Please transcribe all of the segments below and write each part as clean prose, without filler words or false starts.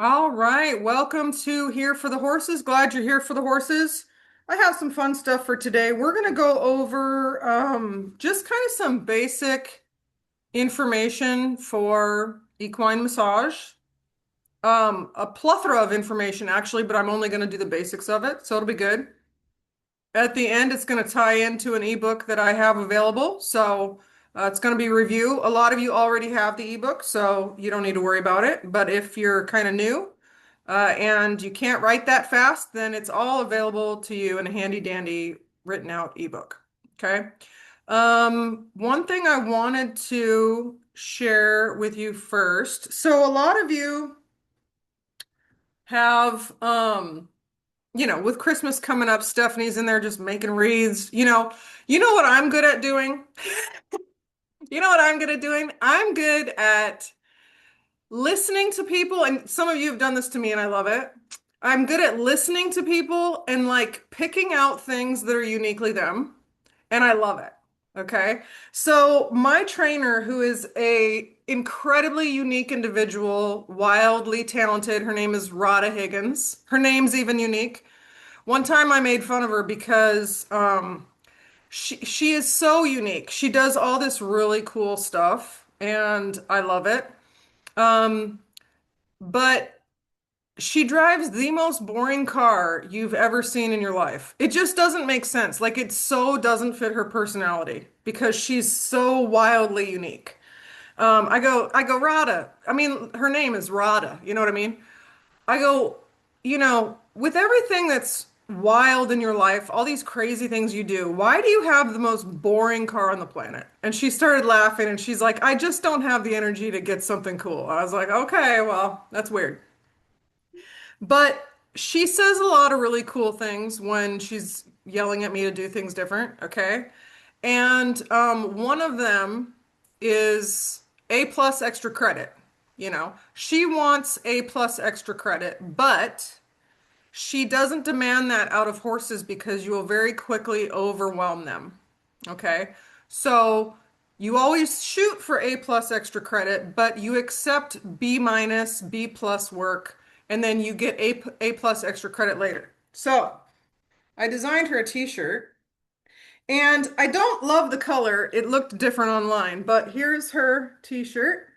All right, welcome to Here for the Horses. Glad you're here for the horses. I have some fun stuff for today. We're going to go over just kind of some basic information for equine massage. A plethora of information actually, but I'm only going to do the basics of it, so it'll be good. At the end, it's going to tie into an ebook that I have available. So it's going to be review. A lot of you already have the ebook, so you don't need to worry about it. But if you're kind of new and you can't write that fast, then it's all available to you in a handy dandy written out ebook. Okay. One thing I wanted to share with you first. So a lot of you have with Christmas coming up, Stephanie's in there just making wreaths. You know what I'm good at doing? You know what I'm good at doing? I'm good at listening to people, and some of you have done this to me, and I love it. I'm good at listening to people and like picking out things that are uniquely them, and I love it. Okay. So my trainer, who is a incredibly unique individual, wildly talented, her name is Rhoda Higgins. Her name's even unique. One time I made fun of her because she is so unique. She does all this really cool stuff and I love it. Um, but she drives the most boring car you've ever seen in your life. It just doesn't make sense. Like it so doesn't fit her personality because she's so wildly unique. I go, Rada. I mean, her name is Rada. You know what I mean? I go, with everything that's wild in your life, all these crazy things you do, why do you have the most boring car on the planet? And she started laughing and she's like, I just don't have the energy to get something cool. I was like, okay, well, that's weird. But she says a lot of really cool things when she's yelling at me to do things different, okay? And one of them is A plus extra credit. She wants A plus extra credit, but she doesn't demand that out of horses because you will very quickly overwhelm them. Okay. So you always shoot for A plus extra credit, but you accept B minus, B plus work, and then you get A plus extra credit later. So I designed her a t-shirt and I don't love the color. It looked different online, but here's her t-shirt.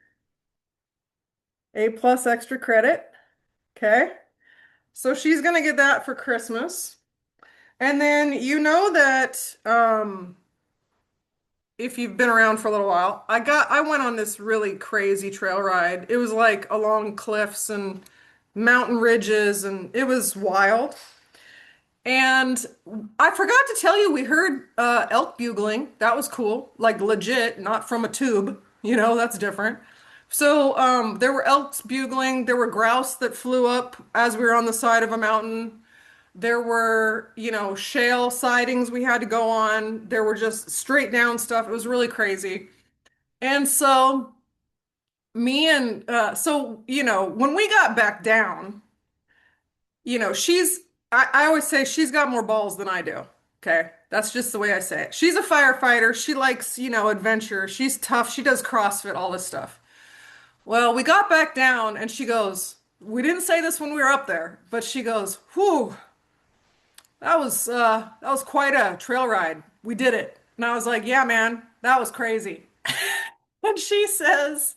A plus extra credit. Okay. So she's gonna get that for Christmas. And then you know that if you've been around for a little while, I went on this really crazy trail ride. It was like along cliffs and mountain ridges and it was wild. And I forgot to tell you we heard elk bugling. That was cool. Like legit, not from a tube. That's different. So there were elks bugling, there were grouse that flew up as we were on the side of a mountain. There were, shale sidings we had to go on. There were just straight down stuff. It was really crazy. And so when we got back down, I always say she's got more balls than I do. Okay. That's just the way I say it. She's a firefighter. She likes, adventure. She's tough. She does CrossFit, all this stuff. Well, we got back down and she goes, we didn't say this when we were up there, but she goes, whew, that was quite a trail ride. We did it. And I was like, yeah, man, that was crazy. And she says,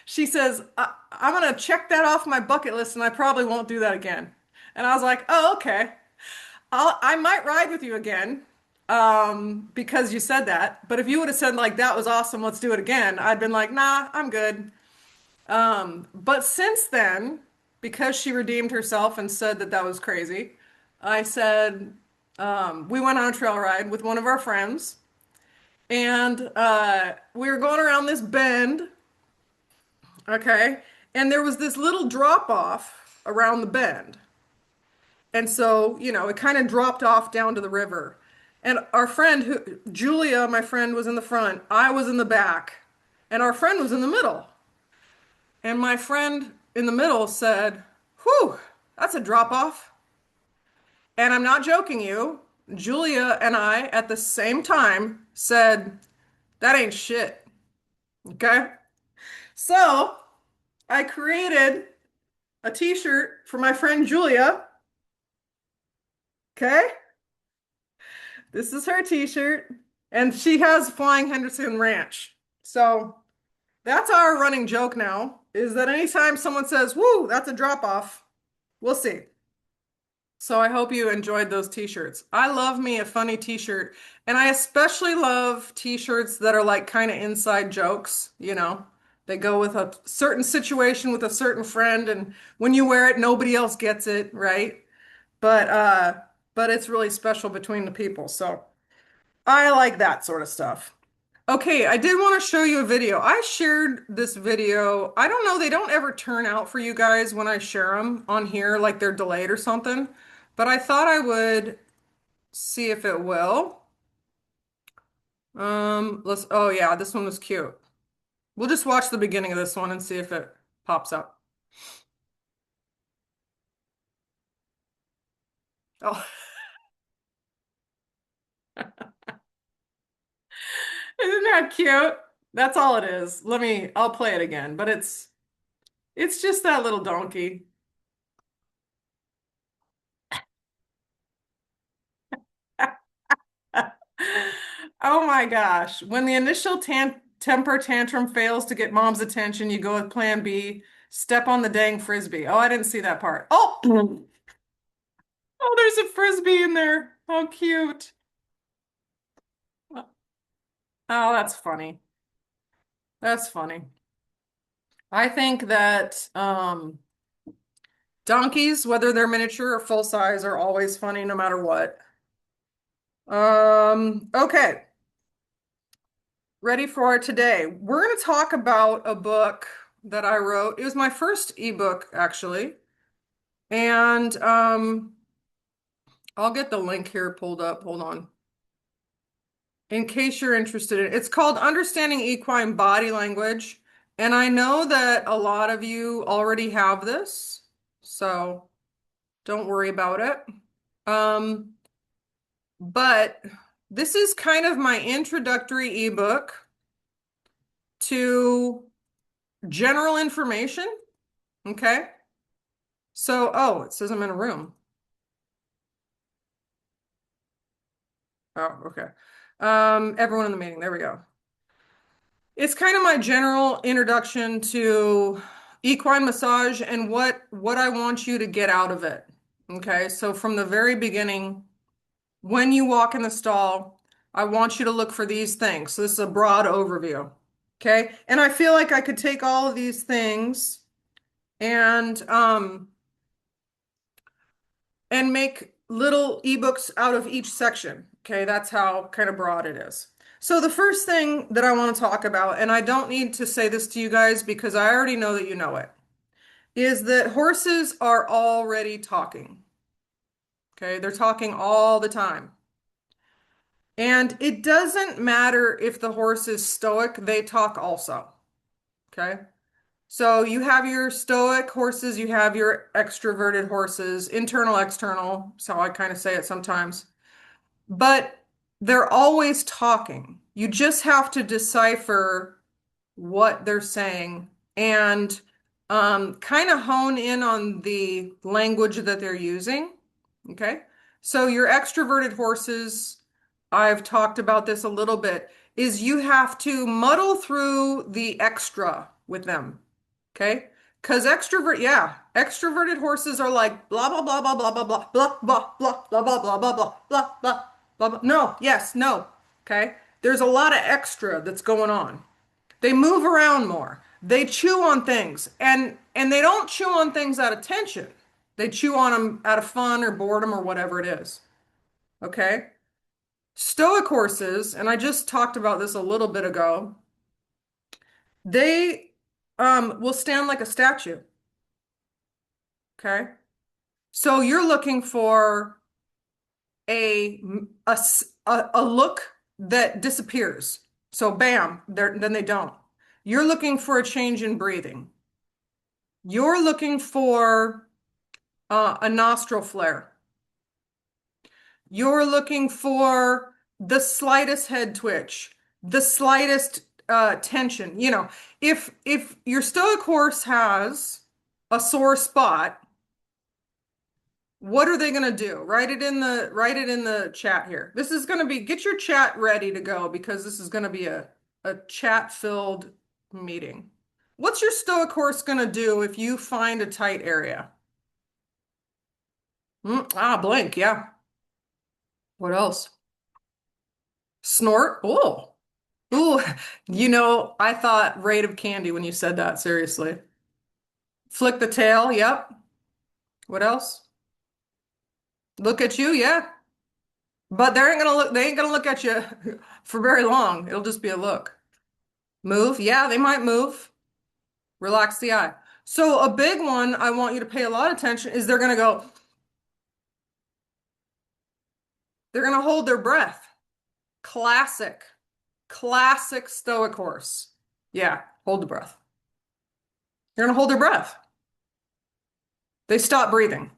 I'm gonna check that off my bucket list and I probably won't do that again. And I was like, oh, okay. I might ride with you again, because you said that. But if you would have said like that was awesome, let's do it again, I'd been like, nah, I'm good. But since then, because she redeemed herself and said that that was crazy, I said, we went on a trail ride with one of our friends, and we were going around this bend, okay? And there was this little drop off around the bend. And so, it kind of dropped off down to the river. And our friend, Julia, my friend, was in the front, I was in the back, and our friend was in the middle. And my friend in the middle said, whew, that's a drop off. And I'm not joking you. Julia and I at the same time said, that ain't shit. Okay. So I created a t-shirt for my friend Julia. Okay, this is her t-shirt, and she has Flying Henderson Ranch. So that's our running joke now, is that anytime someone says, "Woo, that's a drop off," we'll see. So I hope you enjoyed those t-shirts. I love me a funny t-shirt, and I especially love t-shirts that are like kind of inside jokes, you know. They go with a certain situation with a certain friend, and when you wear it, nobody else gets it, right? But uh, but it's really special between the people. So I like that sort of stuff. Okay, I did want to show you a video. I shared this video. I don't know, they don't ever turn out for you guys when I share them on here, like they're delayed or something. But I thought I would see if it will. Oh yeah, this one was cute. We'll just watch the beginning of this one and see if it pops up. Oh, isn't that cute? That's all it is. I'll play it again, but it's just that little donkey. Oh my gosh. When the initial temper tantrum fails to get mom's attention, you go with plan B, step on the dang frisbee. Oh, I didn't see that part. Oh, oh, there's a frisbee in there. How cute. Oh, that's funny. That's funny. I think that donkeys, whether they're miniature or full size, are always funny no matter what. Okay. Ready for today. We're going to talk about a book that I wrote. It was my first ebook, actually. And I'll get the link here pulled up. Hold on. In case you're interested in it. It's called Understanding Equine Body Language. And I know that a lot of you already have this, so don't worry about it. Um, but this is kind of my introductory ebook to general information. Okay. So, oh, it says I'm in a room. Oh, okay. Everyone in the meeting. There we go. It's kind of my general introduction to equine massage and what I want you to get out of it. Okay, so from the very beginning, when you walk in the stall, I want you to look for these things. So this is a broad overview. Okay, and I feel like I could take all of these things and make little ebooks out of each section. Okay, that's how kind of broad it is. So the first thing that I want to talk about, and I don't need to say this to you guys because I already know that you know it, is that horses are already talking. Okay, they're talking all the time. And it doesn't matter if the horse is stoic, they talk also. Okay. So you have your stoic horses, you have your extroverted horses, internal, external. That's how I kind of say it sometimes. But they're always talking. You just have to decipher what they're saying and kind of hone in on the language that they're using. Okay. So your extroverted horses, I've talked about this a little bit, is you have to muddle through the extra with them. Okay. Because extroverted horses are like blah blah blah blah blah blah blah blah blah blah blah blah blah blah blah blah blah blah blah. No, yes, no. Okay. There's a lot of extra that's going on. They move around more. They chew on things, and they don't chew on things out of tension. They chew on them out of fun or boredom or whatever it is. Okay? Stoic horses, and I just talked about this a little bit ago, they will stand like a statue. Okay? So you're looking for a a look that disappears. So bam, then they don't. You're looking for a change in breathing. You're looking for a nostril flare. You're looking for the slightest head twitch, the slightest tension. You know, if your stoic horse has a sore spot, what are they going to do? Write it in the chat here. This is going to be get your chat ready to go because this is going to be a chat filled meeting. What's your Stoic horse going to do if you find a tight area? Blink, yeah. What else? Snort. Oh. Ooh, I thought Raid of Candy when you said that, seriously. Flick the tail, yep. What else? Look at you, yeah. But they ain't gonna look at you for very long. It'll just be a look. Move, yeah, they might move. Relax the eye. So a big one I want you to pay a lot of attention is they're gonna hold their breath. Classic, classic Stoic horse. Yeah, hold the breath. They're gonna hold their breath. They stop breathing.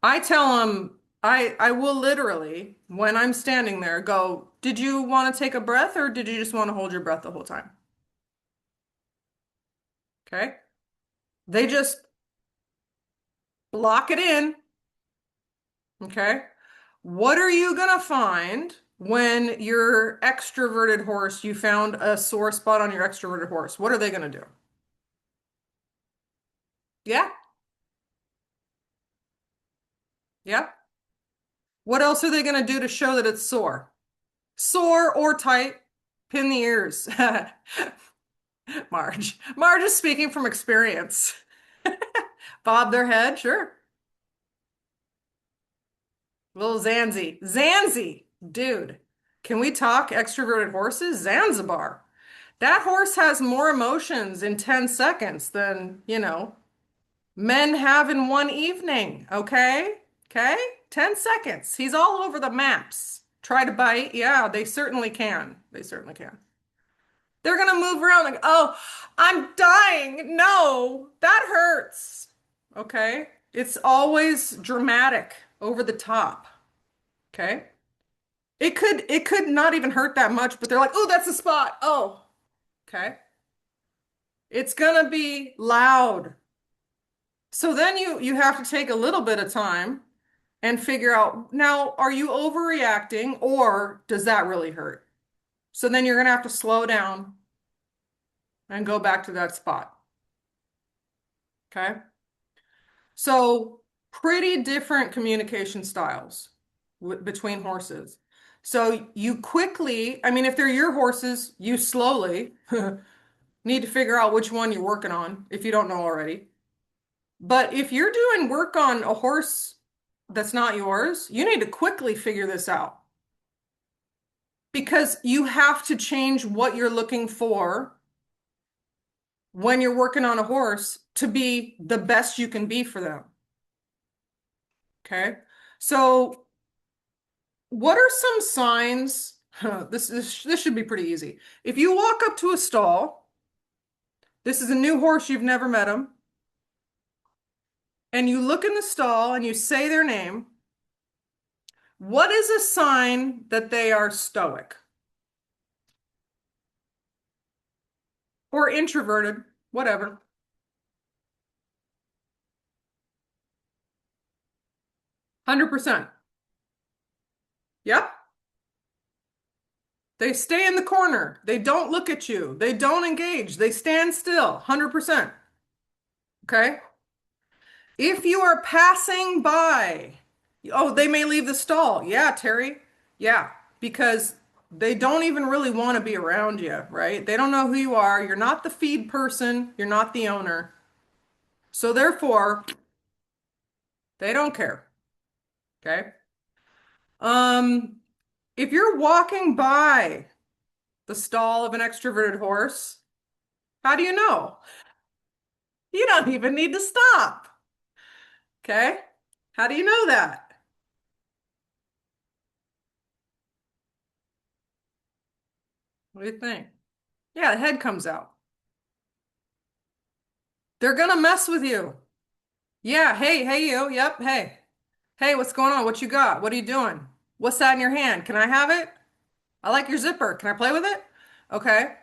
I tell them, I will literally, when I'm standing there, go, did you want to take a breath or did you just want to hold your breath the whole time? Okay. They just lock it in. Okay. What are you gonna find when your extroverted horse, you found a sore spot on your extroverted horse? What are they gonna do? Yeah. Yeah. What else are they gonna do to show that it's sore? Sore or tight? Pin the ears. Marge. Marge is speaking from experience. Bob their head, sure. Little Zanzi. Zanzi, dude. Can we talk extroverted horses? Zanzibar. That horse has more emotions in 10 seconds than, men have in one evening. Okay? Okay? 10 seconds. He's all over the maps. Try to bite. Yeah, they certainly can. They certainly can. They're gonna move around like, oh, I'm dying. No, that hurts. Okay? It's always dramatic, over the top. Okay? It could not even hurt that much, but they're like, oh, that's a spot. Oh, okay. It's gonna be loud. So then you have to take a little bit of time and figure out, now, are you overreacting or does that really hurt? So then you're gonna have to slow down and go back to that spot. Okay? So pretty different communication styles between horses. So you quickly, I mean, if they're your horses, you slowly need to figure out which one you're working on if you don't know already. But if you're doing work on a horse that's not yours, you need to quickly figure this out because you have to change what you're looking for when you're working on a horse to be the best you can be for them. Okay. So what are some signs? This should be pretty easy. If you walk up to a stall, this is a new horse, you've never met him, and you look in the stall and you say their name, what is a sign that they are stoic or introverted, whatever? 100%. Yep. They stay in the corner. They don't look at you. They don't engage. They stand still. 100%. Okay. If you are passing by, oh, they may leave the stall. Yeah, Terry. Yeah, because they don't even really want to be around you, right? They don't know who you are. You're not the feed person. You're not the owner. So therefore, they don't care. Okay. Um, if you're walking by the stall of an extroverted horse, how do you know? You don't even need to stop. Okay. How do you know that? What do you think? Yeah, the head comes out. They're gonna mess with you. Yeah, hey, you. Yep, hey. Hey, what's going on? What you got? What are you doing? What's that in your hand? Can I have it? I like your zipper. Can I play with it? Okay.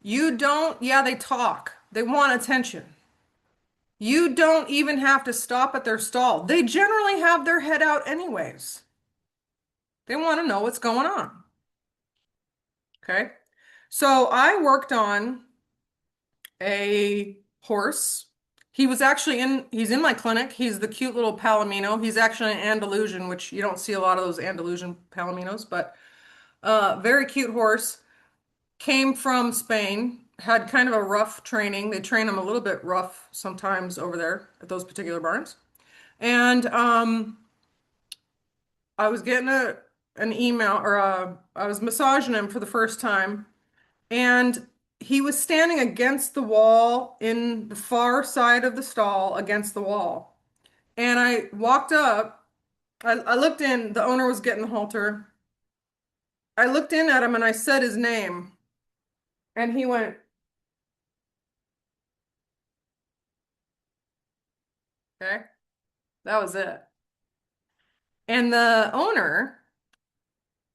You don't, yeah, they talk. They want attention. You don't even have to stop at their stall. They generally have their head out anyways. They want to know what's going on. Okay. So I worked on a horse. He's in my clinic. He's the cute little Palomino. He's actually an Andalusian, which you don't see a lot of those Andalusian Palominos, but very cute horse. Came from Spain, had kind of a rough training. They train them a little bit rough sometimes over there at those particular barns. And I was getting an email or I was massaging him for the first time, and he was standing against the wall in the far side of the stall against the wall. And I walked up, I looked in, the owner was getting the halter. I looked in at him and I said his name, and he went, okay, that was it. And the owner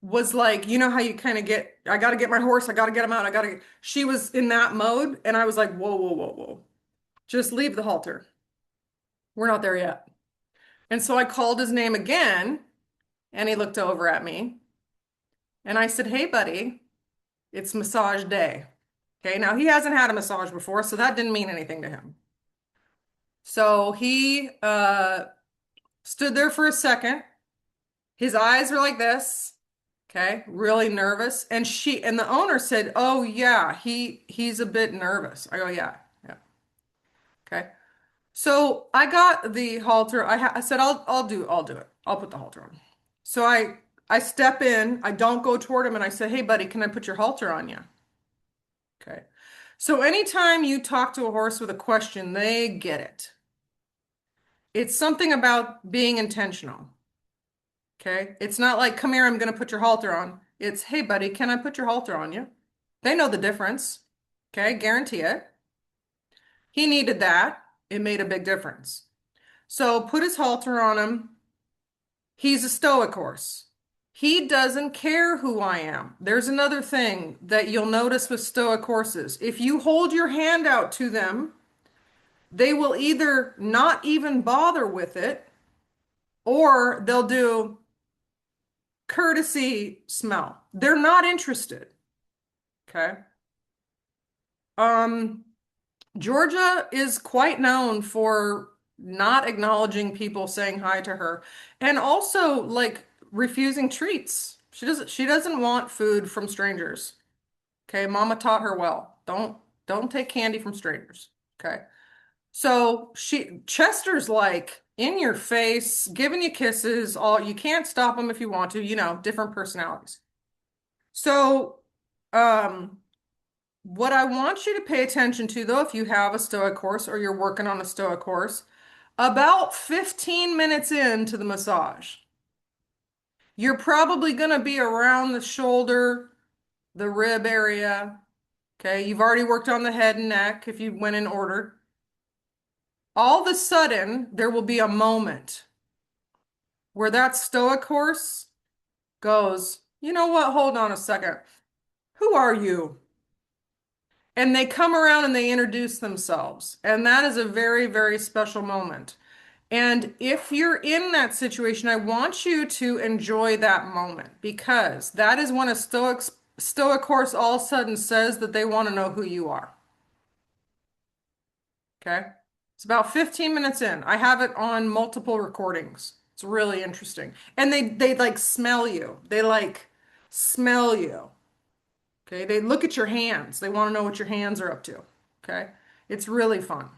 was like, you know how you kind of get, I got to get my horse, I got to get him out, she was in that mode. And I was like, whoa, whoa, whoa, whoa, just leave the halter. We're not there yet. And so I called his name again, and he looked over at me, and I said, hey, buddy, it's massage day. Okay, now he hasn't had a massage before, so that didn't mean anything to him. So he stood there for a second. His eyes were like this. Okay, really nervous. And the owner said, "Oh yeah, he's a bit nervous." I go, "Yeah, yeah." Okay. So I got the halter. I said, I'll do it. I'll put the halter on." So I step in. I don't go toward him, and I said, "Hey, buddy, can I put your halter on you?" Okay. So anytime you talk to a horse with a question, they get it. It's something about being intentional. Okay. It's not like, come here, I'm going to put your halter on. It's, hey, buddy, can I put your halter on you? They know the difference. Okay. Guarantee it. He needed that. It made a big difference. So put his halter on him. He's a stoic horse. He doesn't care who I am. There's another thing that you'll notice with stoic horses. If you hold your hand out to them, they will either not even bother with it, or they'll do courtesy smell. They're not interested. Okay. Um, Georgia is quite known for not acknowledging people saying hi to her, and also like refusing treats. She doesn't want food from strangers. Okay, Mama taught her well. Don't take candy from strangers. Okay. So Chester's like in your face, giving you kisses, all you can't stop him if you want to, different personalities. So, um, what I want you to pay attention to, though, if you have a Stoic course or you're working on a Stoic course, about 15 minutes into the massage, you're probably going to be around the shoulder, the rib area. Okay, you've already worked on the head and neck if you went in order. All of a sudden, there will be a moment where that Stoic horse goes, you know what? Hold on a second. Who are you? And they come around and they introduce themselves. And that is a very, very special moment. And if you're in that situation, I want you to enjoy that moment, because that is when a stoic horse all of a sudden says that they want to know who you are. Okay? It's about 15 minutes in. I have it on multiple recordings. It's really interesting. And they like smell you. They like smell you. Okay? They look at your hands. They want to know what your hands are up to. Okay? It's really fun.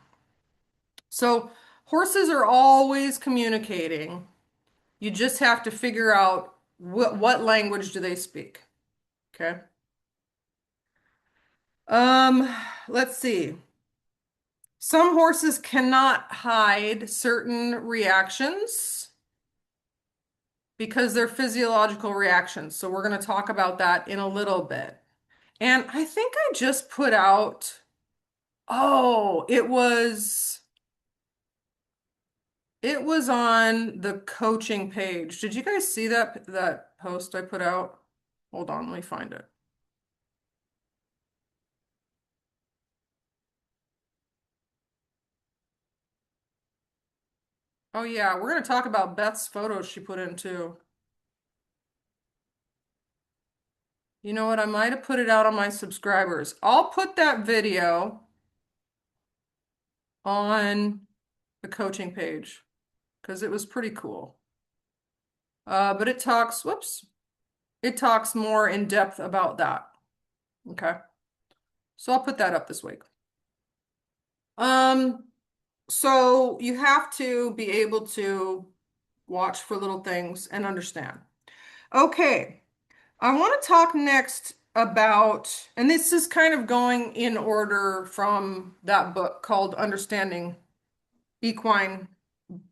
So horses are always communicating. You just have to figure out what language do they speak. Okay? Um, let's see. Some horses cannot hide certain reactions because they're physiological reactions. So we're going to talk about that in a little bit. And I think I just put out, oh, it was on the coaching page. Did you guys see that post I put out? Hold on, let me find it. Oh yeah, we're gonna talk about Beth's photos she put in too. You know what? I might have put it out on my subscribers. I'll put that video on the coaching page because it was pretty cool. But it talks, whoops, it talks more in depth about that. Okay. So I'll put that up this week. Um, so you have to be able to watch for little things and understand. Okay. I want to talk next about, and this is kind of going in order from that book called Understanding Equine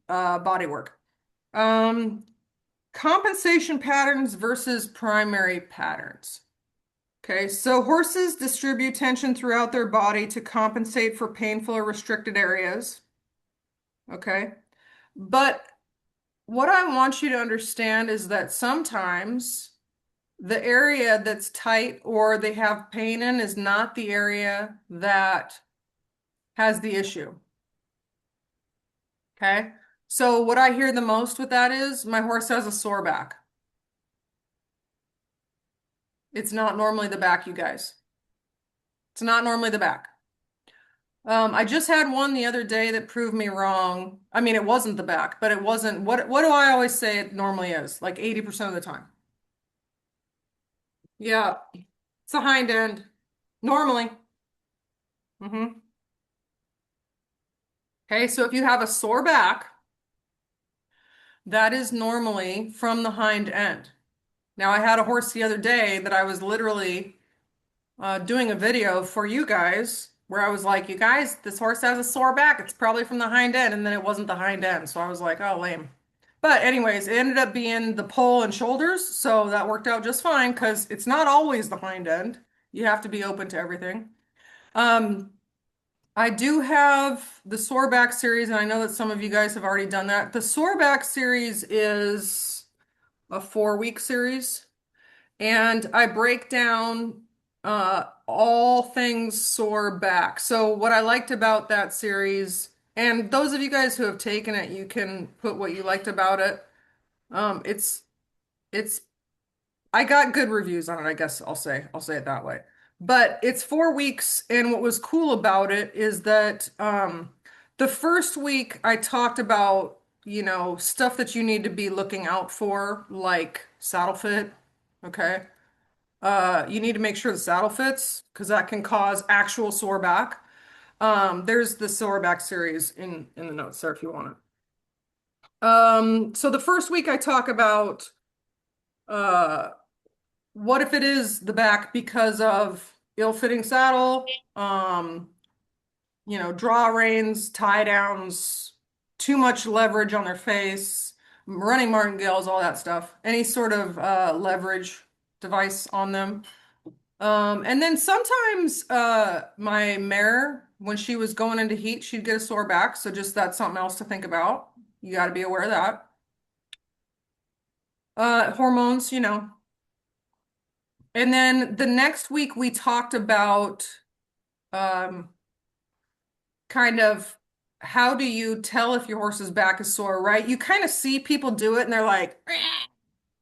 Bodywork. Um, Compensation patterns versus primary patterns. Okay, so horses distribute tension throughout their body to compensate for painful or restricted areas. Okay, but what I want you to understand is that sometimes the area that's tight or they have pain in is not the area that has the issue. Okay. So what I hear the most with that is my horse has a sore back. It's not normally the back, you guys. It's not normally the back. I just had one the other day that proved me wrong. I mean, it wasn't the back, but it wasn't what do I always say it normally is? Like 80% of the time. Yeah, it's a hind end. Normally. Hmm. Okay, so if you have a sore back, that is normally from the hind end. Now, I had a horse the other day that I was literally doing a video for you guys where I was like, you guys, this horse has a sore back. It's probably from the hind end. And then it wasn't the hind end. So I was like, oh, lame. But anyways, it ended up being the pole and shoulders. So that worked out just fine because it's not always the hind end. You have to be open to everything. Um, I do have the sore back series, and I know that some of you guys have already done that. The sore back series is a 4-week series, and I break down all things sore back. So what I liked about that series, and those of you guys who have taken it, you can put what you liked about it. It's I got good reviews on it, I guess I'll say it that way. But it's 4 weeks, and what was cool about it is that the first week I talked about, stuff that you need to be looking out for, like saddle fit. Okay. You need to make sure the saddle fits because that can cause actual sore back. There's the sore back series in the notes there if you want it. So the first week I talk about uh what if it is the back because of ill-fitting saddle, draw reins, tie downs, too much leverage on their face, running martingales, all that stuff. Any sort of leverage device on them. And then sometimes my mare, when she was going into heat, she'd get a sore back. So just that's something else to think about. You got to be aware of that. Hormones, And then the next week we talked about um, kind of how do you tell if your horse's back is sore, right? You kind of see people do it and they're like,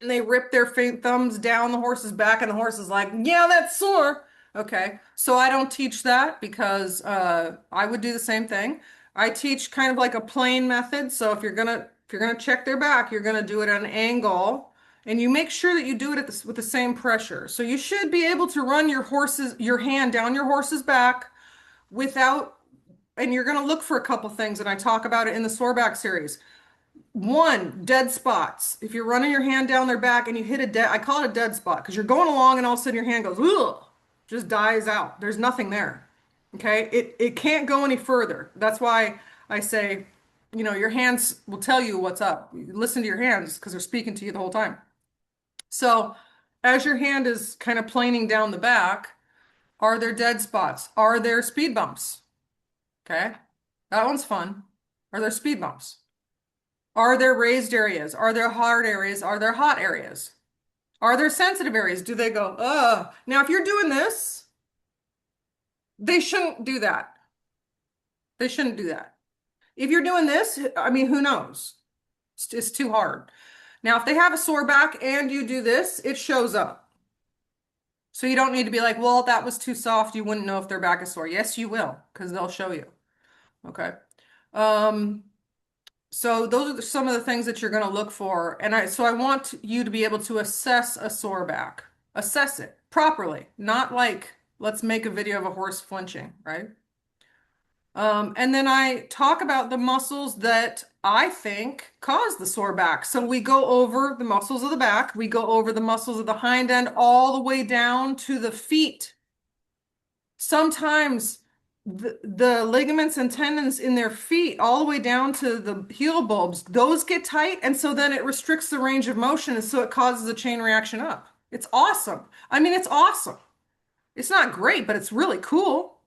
and they rip their thumbs down the horse's back, and the horse is like, yeah, that's sore. Okay, so I don't teach that because I would do the same thing. I teach kind of like a plane method. So if you're gonna check their back, you're gonna do it at an angle, and you make sure that you do it with the same pressure. So you should be able to run your hand down your horse's back without, and you're gonna look for a couple things, and I talk about it in the sore back series. One, dead spots. If you're running your hand down their back and you hit a dead, I call it a dead spot because you're going along and all of a sudden your hand goes, ugh, just dies out. There's nothing there. Okay. It can't go any further. That's why I say, your hands will tell you what's up. Listen to your hands because they're speaking to you the whole time. So as your hand is kind of planing down the back, are there dead spots? Are there speed bumps? Okay. That one's fun. Are there speed bumps? Are there raised areas? Are there hard areas? Are there hot areas? Are there sensitive areas? Do they go, Now, if you're doing this, they shouldn't do that. They shouldn't do that. If you're doing this, I mean, who knows? It's too hard. Now, if they have a sore back and you do this, it shows up. So you don't need to be like, well, that was too soft. You wouldn't know if their back is sore. Yes, you will, because they'll show you. Okay. Um, so those are some of the things that you're going to look for. And so I want you to be able to assess a sore back. Assess it properly, not like let's make a video of a horse flinching, right? And then I talk about the muscles that I think cause the sore back. So we go over the muscles of the back, we go over the muscles of the hind end all the way down to the feet. Sometimes the ligaments and tendons in their feet, all the way down to the heel bulbs, those get tight. And so then it restricts the range of motion. And so it causes a chain reaction up. It's awesome. I mean, it's awesome. It's not great, but it's really cool.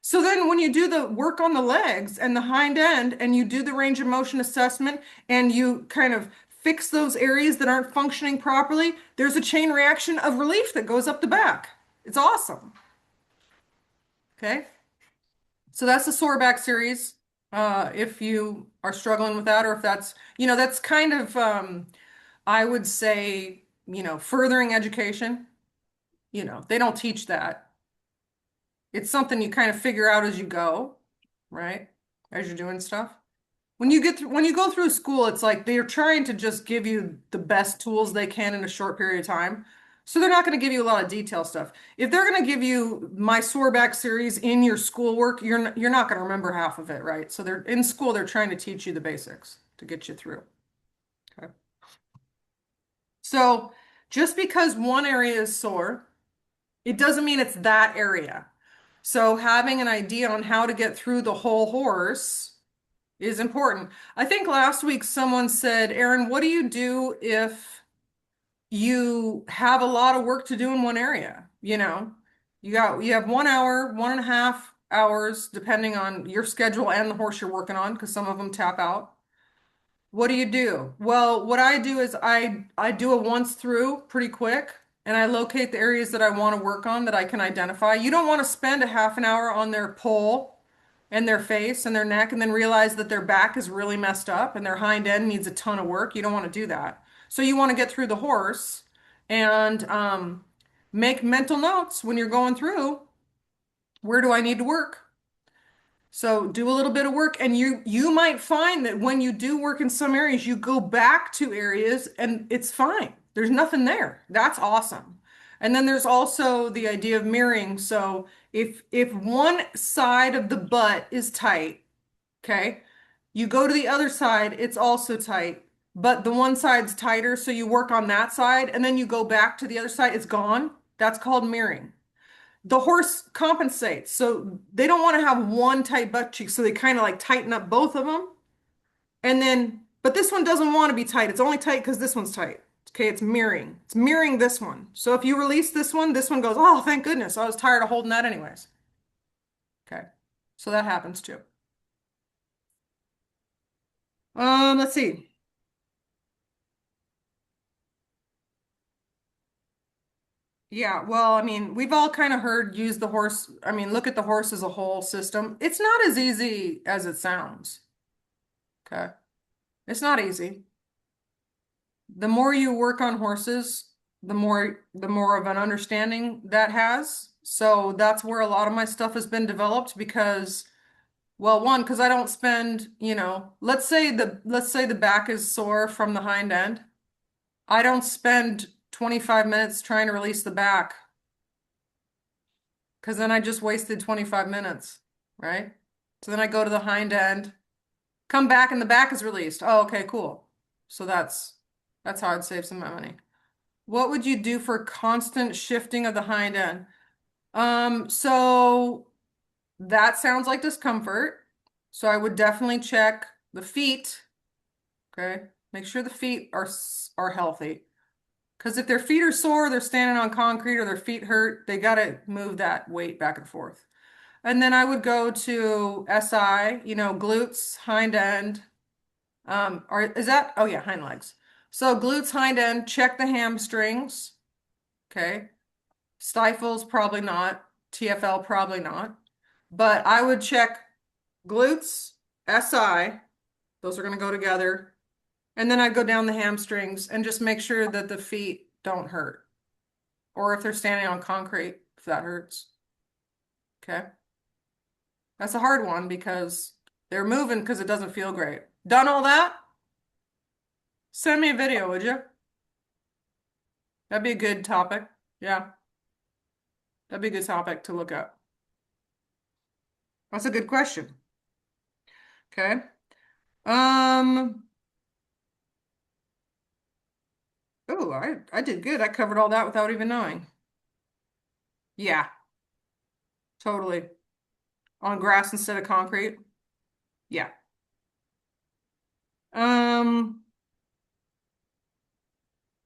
So then when you do the work on the legs and the hind end and you do the range of motion assessment and you kind of fix those areas that aren't functioning properly, there's a chain reaction of relief that goes up the back. It's awesome. Okay. So that's the sore back series. If you are struggling with that, or if that's, that's kind of, I would say, furthering education. They don't teach that. It's something you kind of figure out as you go, right? As you're doing stuff. When you go through school, it's like they're trying to just give you the best tools they can in a short period of time. So they're not going to give you a lot of detail stuff. If they're going to give you my sore back series in your schoolwork, you're not going to remember half of it, right? So they're in school, they're trying to teach you the basics to get you through. Okay. So just because one area is sore, it doesn't mean it's that area. So having an idea on how to get through the whole horse is important. I think last week someone said, Erin, what do you do if you have a lot of work to do in one area? You have 1 hour, 1.5 hours, depending on your schedule and the horse you're working on, because some of them tap out. What do you do? Well, what I do is I do a once through pretty quick and I locate the areas that I want to work on that I can identify. You don't want to spend a half an hour on their poll and their face and their neck and then realize that their back is really messed up and their hind end needs a ton of work. You don't want to do that. So you want to get through the horse and make mental notes when you're going through. Where do I need to work? So do a little bit of work and you might find that when you do work in some areas, you go back to areas and it's fine. There's nothing there. That's awesome. And then there's also the idea of mirroring. So if one side of the butt is tight, okay, you go to the other side, it's also tight, but the one side's tighter, so you work on that side and then you go back to the other side, it's gone. That's called mirroring. The horse compensates. So they don't want to have one tight butt cheek. So they kind of like tighten up both of them. And then, but this one doesn't want to be tight. It's only tight because this one's tight. Okay, it's mirroring. It's mirroring this one. So if you release this one goes, oh, thank goodness. I was tired of holding that anyways. Okay, so that happens too. Let's see. Yeah, well, I mean, we've all kind of heard use the horse. I mean, look at the horse as a whole system. It's not as easy as it sounds. Okay. It's not easy. The more you work on horses, the more of an understanding that has. So that's where a lot of my stuff has been developed because, well, one, because I don't spend, let's say the back is sore from the hind end. I don't spend 25 minutes trying to release the back because then I just wasted 25 minutes, right? So then I go to the hind end, come back and the back is released. Oh, okay, cool. So that's how I'd save some of my money. What would you do for constant shifting of the hind end? So that sounds like discomfort. So I would definitely check the feet. Okay. Make sure the feet are healthy. Because if their feet are sore, they're standing on concrete or their feet hurt, they got to move that weight back and forth. And then I would go to SI, glutes, hind end. Or is that, oh yeah, hind legs. So glutes, hind end, check the hamstrings. Okay. Stifles, probably not. TFL, probably not. But I would check glutes, SI, those are going to go together. And then I go down the hamstrings and just make sure that the feet don't hurt. Or if they're standing on concrete, if that hurts. Okay. That's a hard one because they're moving because it doesn't feel great. Done all that? Send me a video, would you? That'd be a good topic. Yeah, that'd be a good topic to look up. That's a good question. Okay. Um, oh, I did good. I covered all that without even knowing. Yeah, totally. On grass instead of concrete. Yeah. Um,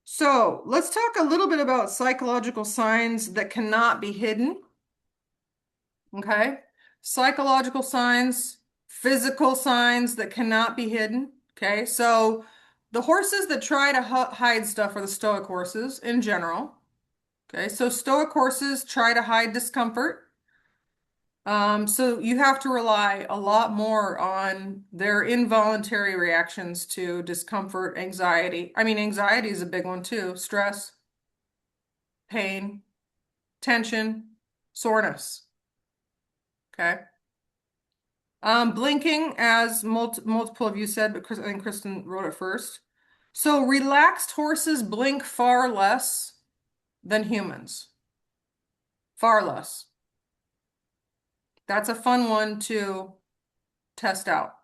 so let's talk a little bit about psychological signs that cannot be hidden. Okay. Psychological signs, physical signs that cannot be hidden. Okay. So the horses that try to hide stuff are the stoic horses in general. Okay. So stoic horses try to hide discomfort. So you have to rely a lot more on their involuntary reactions to discomfort, anxiety. I mean, anxiety is a big one too. Stress, pain, tension, soreness. Okay. Blinking, as multiple of you said, but I think Kristen wrote it first. So relaxed horses blink far less than humans. Far less. That's a fun one to test out.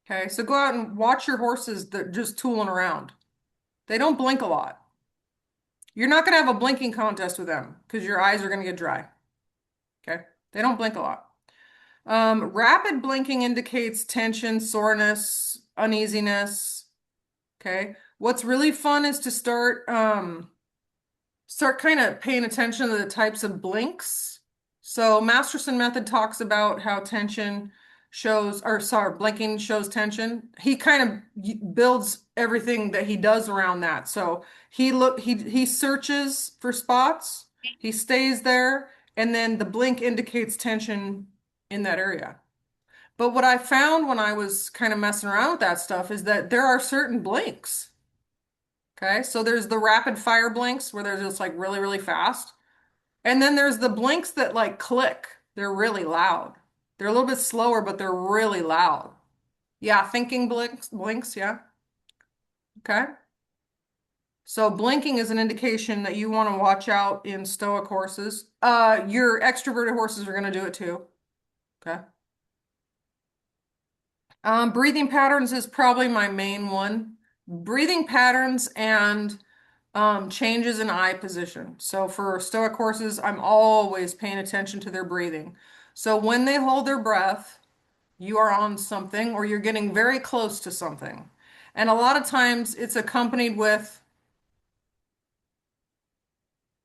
Okay, so go out and watch your horses that are just tooling around. They don't blink a lot. You're not going to have a blinking contest with them because your eyes are going to get dry. Okay, they don't blink a lot. Rapid blinking indicates tension, soreness, uneasiness. Okay. What's really fun is to start kind of paying attention to the types of blinks. So Masterson method talks about how tension shows, or sorry, blinking shows tension. He kind of builds everything that he does around that. So he searches for spots, he stays there, and then the blink indicates tension in that area. But what I found when I was kind of messing around with that stuff is that there are certain blinks. Okay, so there's the rapid fire blinks where they're just like really, really fast. And then there's the blinks that like click. They're really loud. They're a little bit slower, but they're really loud. Yeah, thinking blinks, yeah. Okay. So blinking is an indication that you want to watch out in stoic horses. Your extroverted horses are going to do it too. Okay. Breathing patterns is probably my main one. Breathing patterns and changes in eye position. So for stoic horses, I'm always paying attention to their breathing. So when they hold their breath, you are on something or you're getting very close to something. And a lot of times it's accompanied with,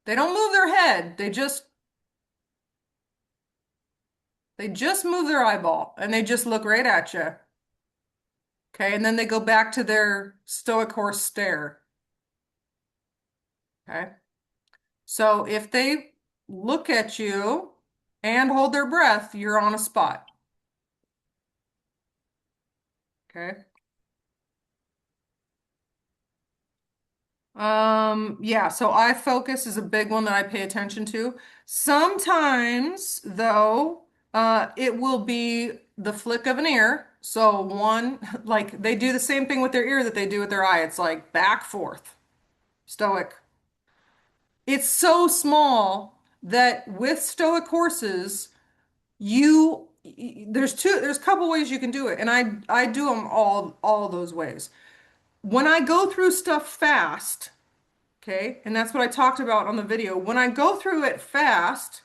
they don't move their head, they just move their eyeball and they just look right at you. Okay, and then they go back to their stoic horse stare. Okay. So if they look at you and hold their breath, you're on a spot. Okay. Yeah, so eye focus is a big one that I pay attention to. Sometimes, though, it will be the flick of an ear. So one, like they do the same thing with their ear that they do with their eye. It's like back, forth, stoic. It's so small that with stoic horses, there's a couple ways you can do it, and I do them all those ways. When I go through stuff fast, okay, and that's what I talked about on the video. When I go through it fast,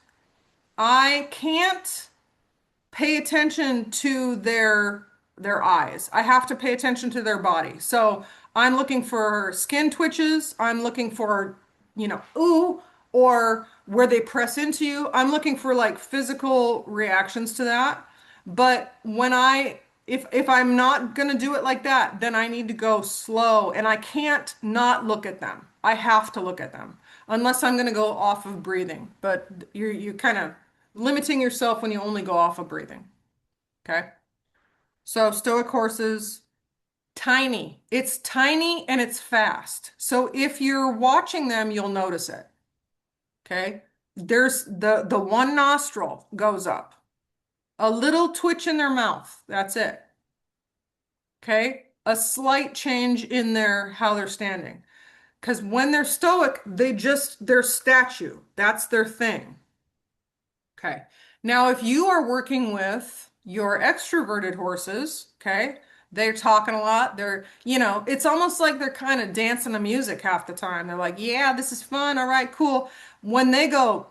I can't pay attention to their eyes. I have to pay attention to their body. So I'm looking for skin twitches. I'm looking for, ooh, or where they press into you. I'm looking for like physical reactions to that. But if I'm not gonna do it like that, then I need to go slow and I can't not look at them. I have to look at them unless I'm gonna go off of breathing. But you're kind of limiting yourself when you only go off of breathing. Okay. So stoic horses, tiny. It's tiny and it's fast. So if you're watching them, you'll notice it. Okay. There's the one nostril goes up, a little twitch in their mouth. That's it. Okay. A slight change in their how they're standing. Because when they're stoic, they're statue. That's their thing. Okay. Now, if you are working with your extroverted horses, okay, they're talking a lot. It's almost like they're kind of dancing to music half the time. They're like, yeah, this is fun. All right, cool. When they go,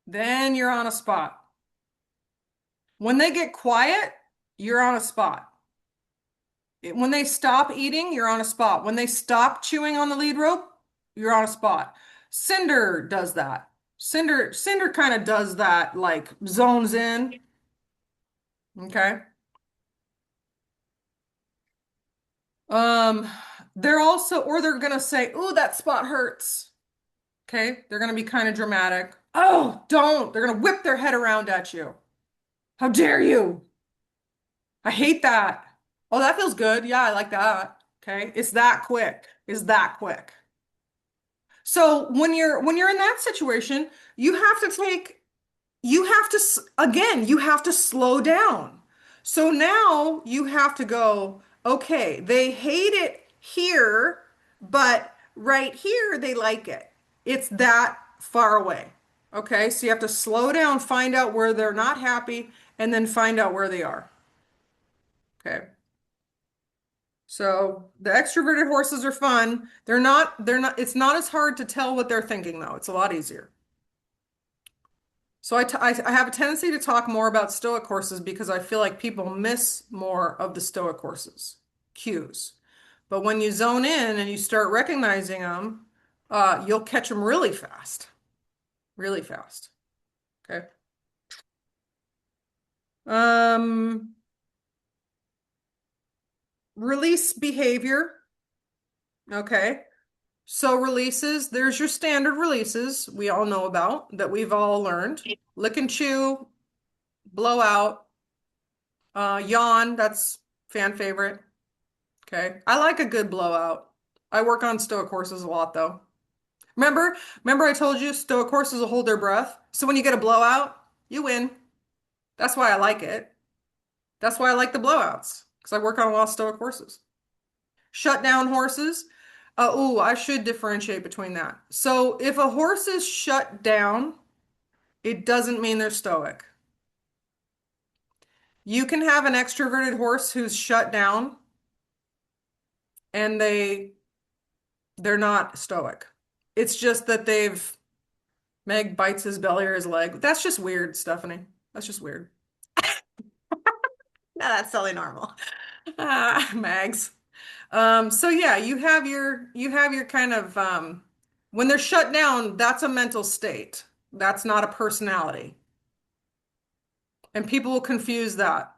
then you're on a spot. When they get quiet, you're on a spot. When they stop eating, you're on a spot. When they stop chewing on the lead rope, you're on a spot. Cinder does that. Cinder kind of does that, like zones in. Okay. Um, they're also, or they're gonna say, "Ooh, that spot hurts." Okay. They're gonna be kind of dramatic. Oh, don't. They're gonna whip their head around at you. How dare you? I hate that. Oh, that feels good. Yeah, I like that. Okay. It's that quick. It's that quick. So when you're in that situation, you have to take you have to again, you have to slow down. So now you have to go, okay, they hate it here, but right here they like it. It's that far away. Okay, so you have to slow down, find out where they're not happy, and then find out where they are. Okay. So the extroverted horses are fun. It's not as hard to tell what they're thinking though. It's a lot easier. So I have a tendency to talk more about Stoic horses because I feel like people miss more of the Stoic horses cues. But when you zone in and you start recognizing them, you'll catch them really fast, really fast. Okay. Um, Release behavior. Okay. So releases, there's your standard releases we all know about that we've all learned. Lick and chew, blow out, yawn, that's fan favorite. Okay. I like a good blowout. I work on stoic horses a lot though. Remember I told you stoic horses will hold their breath. So when you get a blowout, you win. That's why I like it. That's why I like the blowouts because I work on a lot of stoic horses. Shut down horses. I should differentiate between that. So if a horse is shut down, it doesn't mean they're stoic. You can have an extroverted horse who's shut down and they're not stoic. It's just that Meg bites his belly or his leg. That's just weird, Stephanie. That's just weird. No, that's totally normal. Mags. So yeah, you have your kind of when they're shut down, that's a mental state. That's not a personality. And people will confuse that.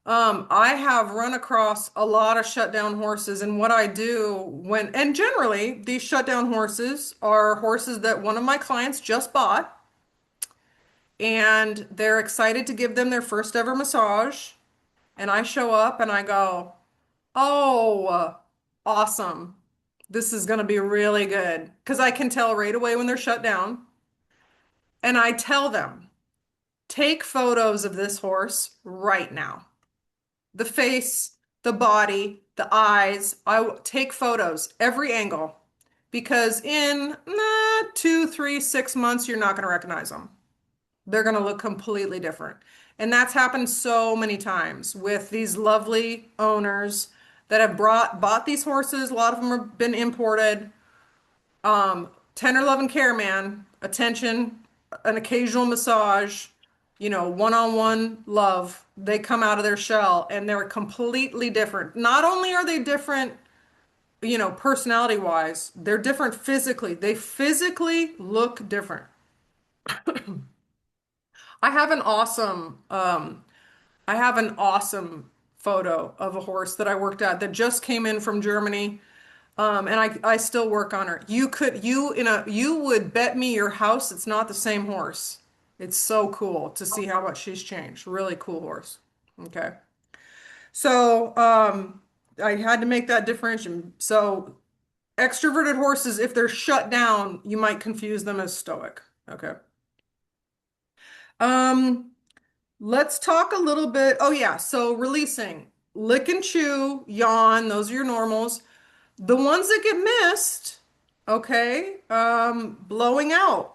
I have run across a lot of shutdown horses, and what I do and generally, these shutdown horses are horses that one of my clients just bought, and they're excited to give them their first ever massage. And I show up and I go, oh, awesome. This is going to be really good. Because I can tell right away when they're shut down. And I tell them, take photos of this horse right now. The face, the body, the eyes. Take photos, every angle. Because in 2, 3, 6 months, you're not going to recognize them. They're going to look completely different. And that's happened so many times with these lovely owners that have bought these horses. A lot of them have been imported. Tender love and care, man. Attention, an occasional massage, one-on-one love. They come out of their shell and they're completely different. Not only are they different, personality wise, they're different physically. They physically look different. I have an awesome, I have an awesome photo of a horse that I worked at that just came in from Germany. And I still work on her. You would bet me your house it's not the same horse. It's so cool to see how much she's changed. Really cool horse. Okay. So, I had to make that differentiation. So, extroverted horses, if they're shut down, you might confuse them as stoic. Okay. Um, let's talk a little bit. Oh, yeah. So, releasing, lick and chew, yawn, those are your normals. The ones that get missed, okay, blowing out.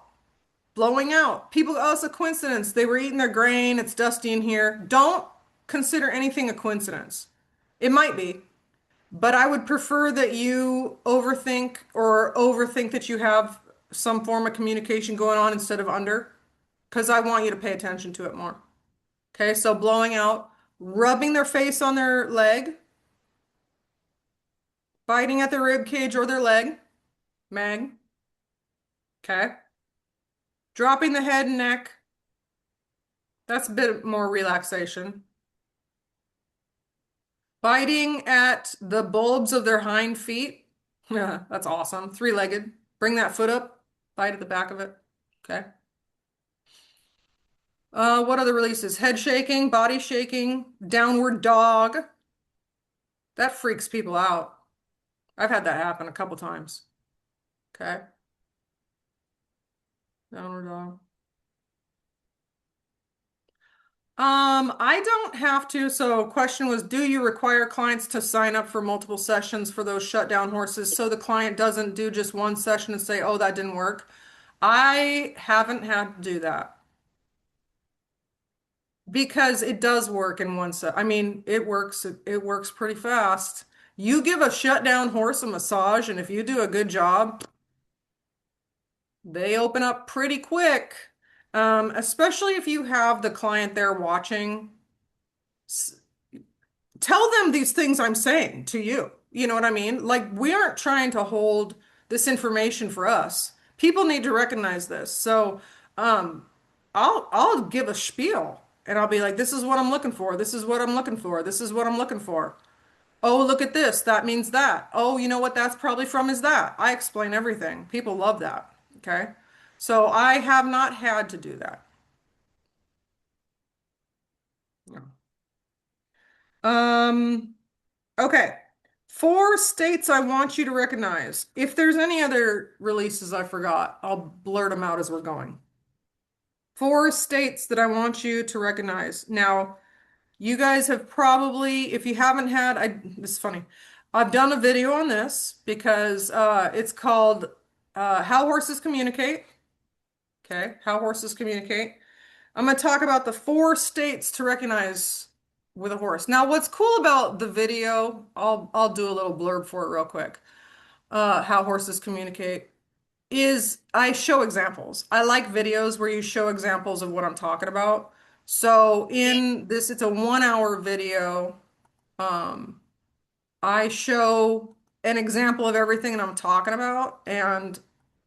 Blowing out. People, oh, it's a coincidence. They were eating their grain. It's dusty in here. Don't consider anything a coincidence. It might be, but I would prefer that you overthink that you have some form of communication going on instead of under, because I want you to pay attention to it more. Okay, so blowing out, rubbing their face on their leg, biting at their rib cage or their leg, Mag. Okay, dropping the head and neck. That's a bit more relaxation. Biting at the bulbs of their hind feet. Yeah, that's awesome. Three-legged. Bring that foot up, bite at the back of it. Okay. What other releases? Head shaking, body shaking, downward dog. That freaks people out. I've had that happen a couple times. Okay. Downward dog. I don't have to. So question was, do you require clients to sign up for multiple sessions for those shutdown horses so the client doesn't do just one session and say, oh, that didn't work? I haven't had to do that because it does work in one set. I mean, it works pretty fast. You give a shutdown horse a massage, and if you do a good job, they open up pretty quick. Especially if you have the client there watching. Tell them these things I'm saying to you. You know what I mean? Like, we aren't trying to hold this information for us. People need to recognize this. So, um, I'll give a spiel and I'll be like, this is what I'm looking for. This is what I'm looking for. This is what I'm looking for. Oh, look at this. That means that. Oh, you know what that's probably from is that. I explain everything. People love that. Okay. So I have not had to do that. No. Um, Okay. Four states I want you to recognize. If there's any other releases I forgot, I'll blurt them out as we're going. Four states that I want you to recognize. Now, you guys have probably, if you haven't had, this is funny. I've done a video on this because it's called How Horses Communicate. Okay, How Horses Communicate. I'm going to talk about the four states to recognize with a horse. Now, what's cool about the video, I'll do a little blurb for it real quick. How horses communicate is I show examples. I like videos where you show examples of what I'm talking about. So in this, it's a 1 hour video. Um, I show an example of everything that I'm talking about, and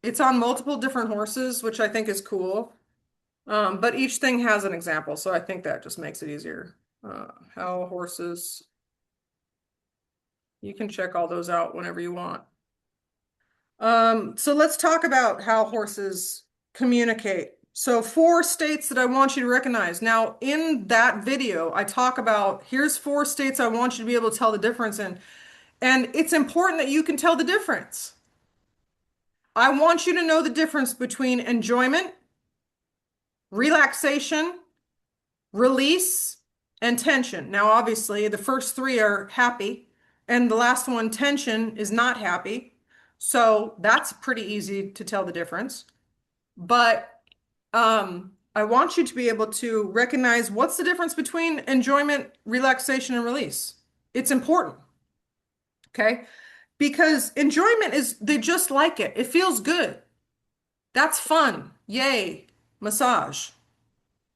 it's on multiple different horses, which I think is cool. But each thing has an example, so I think that just makes it easier. How horses, you can check all those out whenever you want. So let's talk about how horses communicate. So four states that I want you to recognize. Now, in that video, I talk about here's four states I want you to be able to tell the difference in. And it's important that you can tell the difference. I want you to know the difference between enjoyment, relaxation, release, and tension. Now, obviously, the first three are happy, and the last one, tension, is not happy. So that's pretty easy to tell the difference. But I want you to be able to recognize what's the difference between enjoyment, relaxation, and release. It's important, okay? Because enjoyment is, they just like it. It feels good. That's fun. Yay. Massage.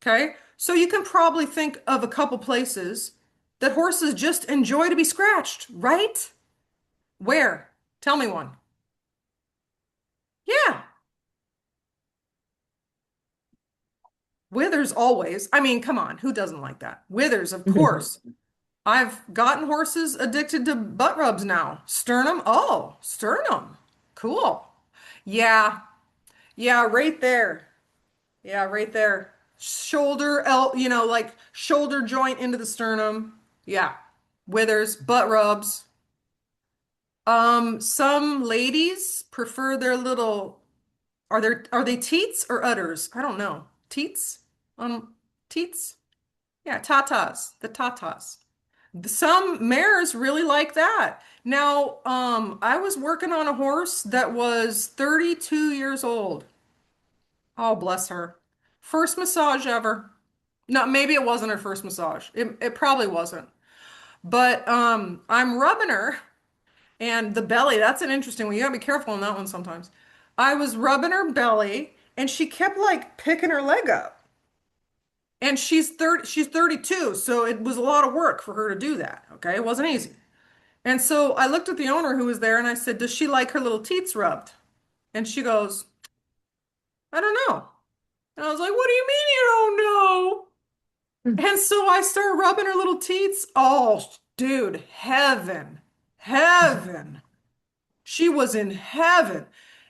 Okay. So you can probably think of a couple places that horses just enjoy to be scratched, right? Where? Tell me one. Yeah. Withers always. I mean, come on. Who doesn't like that? Withers, of course. I've gotten horses addicted to butt rubs now. Sternum. Oh, sternum. Cool. Yeah. Yeah, right there. Yeah, right there. Shoulder, like shoulder joint into the sternum. Yeah. Withers, butt rubs. Some ladies prefer their little, are they teats or udders? I don't know. Teats? Teats? Yeah, tatas, the tatas. Some mares really like that. Now, I was working on a horse that was 32 years old. Oh, bless her. First massage ever. No, maybe it wasn't her first massage. It probably wasn't. But I'm rubbing her and the belly, that's an interesting one. You gotta be careful on that one sometimes. I was rubbing her belly and she kept like picking her leg up. And she's 32, so it was a lot of work for her to do that. Okay, it wasn't easy. And so I looked at the owner who was there and I said, "Does she like her little teats rubbed?" And she goes, "I don't know." And I was like, "What do you mean you don't know?" And so I started rubbing her little teats. Oh, dude, heaven, heaven. She was in heaven.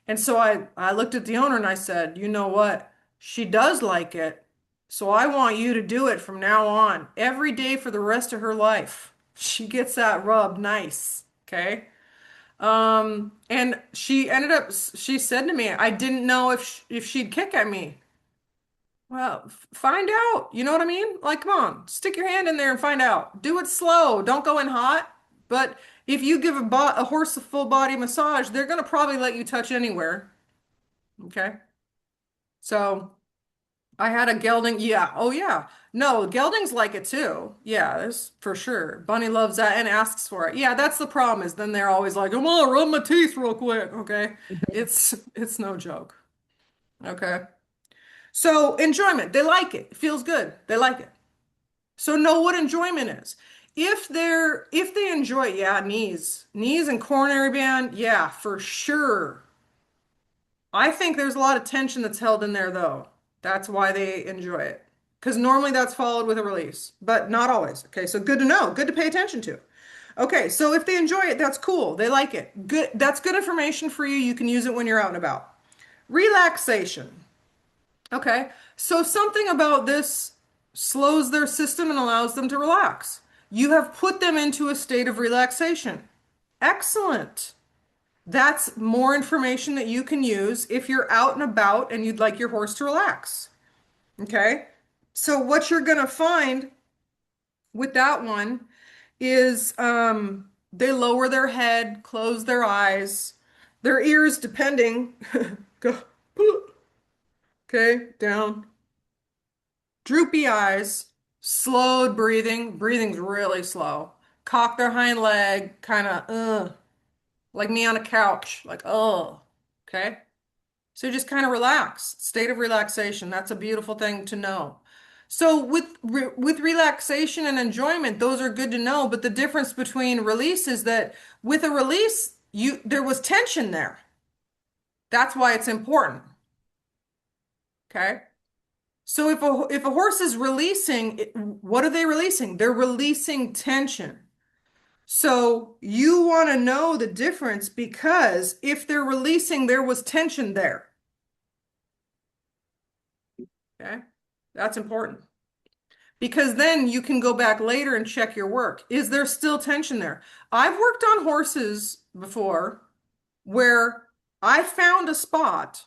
And so I looked at the owner and I said, "You know what? She does like it. So I want you to do it from now on, every day for the rest of her life. She gets that rub nice." Okay. And she said to me, "I didn't know if she'd kick at me." Well, find out. You know what I mean? Like, come on, stick your hand in there and find out. Do it slow. Don't go in hot. But if you give a horse a full body massage, they're going to probably let you touch anywhere. Okay. So I had a gelding. Yeah. Oh, yeah. No, geldings like it too. Yeah, that's for sure. Bunny loves that and asks for it. Yeah, that's the problem is then they're always like, "Come on, rub my teeth real quick." Okay. It's no joke. Okay. So enjoyment, they like it. It feels good. They like it. So know what enjoyment is. If they enjoy, yeah, knees and coronary band, yeah, for sure. I think there's a lot of tension that's held in there though. That's why they enjoy it. Because normally that's followed with a release, but not always. Okay, so good to know, good to pay attention to. Okay, so if they enjoy it, that's cool. They like it. Good, that's good information for you. You can use it when you're out and about. Relaxation. Okay, so something about this slows their system and allows them to relax. You have put them into a state of relaxation. Excellent. That's more information that you can use if you're out and about and you'd like your horse to relax. Okay, so what you're going to find with that one is they lower their head, close their eyes, their ears, depending, go, okay, down. Droopy eyes, slowed breathing. Breathing's really slow. Cock their hind leg, kind of, like me on a couch, like, oh, okay. So just kind of relax, state of relaxation. That's a beautiful thing to know. So with relaxation and enjoyment, those are good to know. But the difference between release is that with a release, there was tension there. That's why it's important. Okay. So if a horse is releasing, what are they releasing? They're releasing tension. So you want to know the difference because if they're releasing, there was tension there. Okay. That's important because then you can go back later and check your work. Is there still tension there? I've worked on horses before where I found a spot,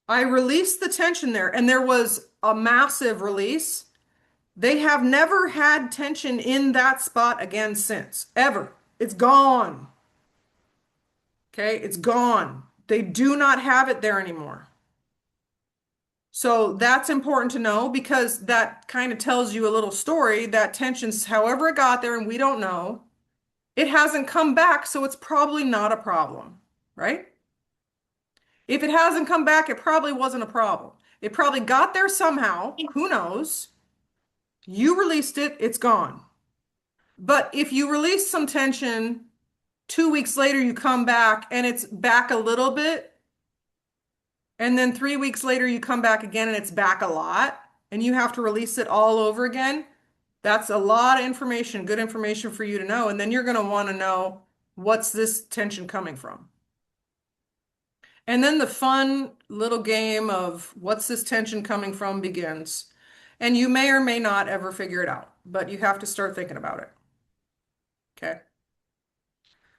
I released the tension there, and there was a massive release. They have never had tension in that spot again since, ever. It's gone. Okay, it's gone. They do not have it there anymore. So that's important to know because that kind of tells you a little story. That tension's however it got there and we don't know. It hasn't come back, so it's probably not a problem, right? If it hasn't come back, it probably wasn't a problem. It probably got there somehow. Who knows? You released it, it's gone. But if you release some tension, 2 weeks later you come back and it's back a little bit, and then 3 weeks later you come back again and it's back a lot, and you have to release it all over again. That's a lot of information, good information for you to know. And then you're going to want to know what's this tension coming from. And then the fun little game of what's this tension coming from begins. And you may or may not ever figure it out, but you have to start thinking about it. Okay.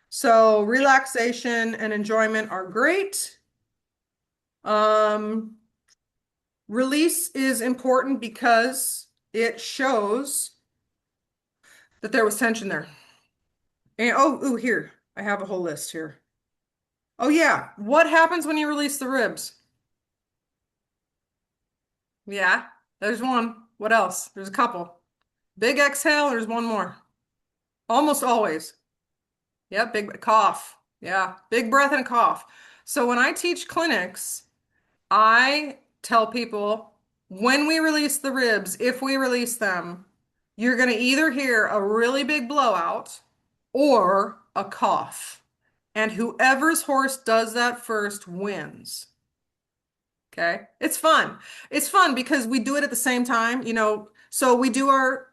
So relaxation and enjoyment are great. Um, Release is important because it shows that there was tension there. And oh, here, I have a whole list here. Oh yeah, what happens when you release the ribs? Yeah, there's one. What else? There's a couple. Big exhale, there's one more. Almost always. Yep, big cough. Yeah, big breath and a cough. So when I teach clinics, I tell people when we release the ribs, if we release them, you're going to either hear a really big blowout or a cough. And whoever's horse does that first wins. Okay. It's fun. It's fun because we do it at the same time, so we do our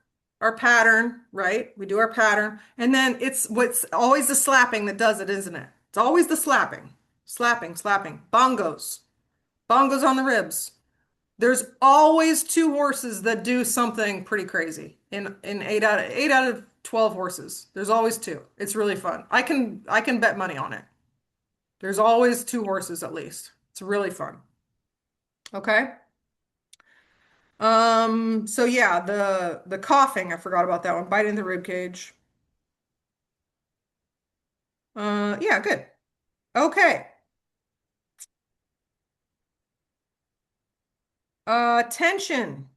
pattern, right? We do our pattern, and then it's what's always the slapping that does it, isn't it? It's always the slapping. Slapping, slapping. Bongos. Bongos on the ribs. There's always two horses that do something pretty crazy in 8 out of 12 horses. There's always two. It's really fun. I can bet money on it. There's always two horses at least. It's really fun. Okay. So yeah, the coughing, I forgot about that one. Biting the rib cage. Yeah, good. Okay. Tension.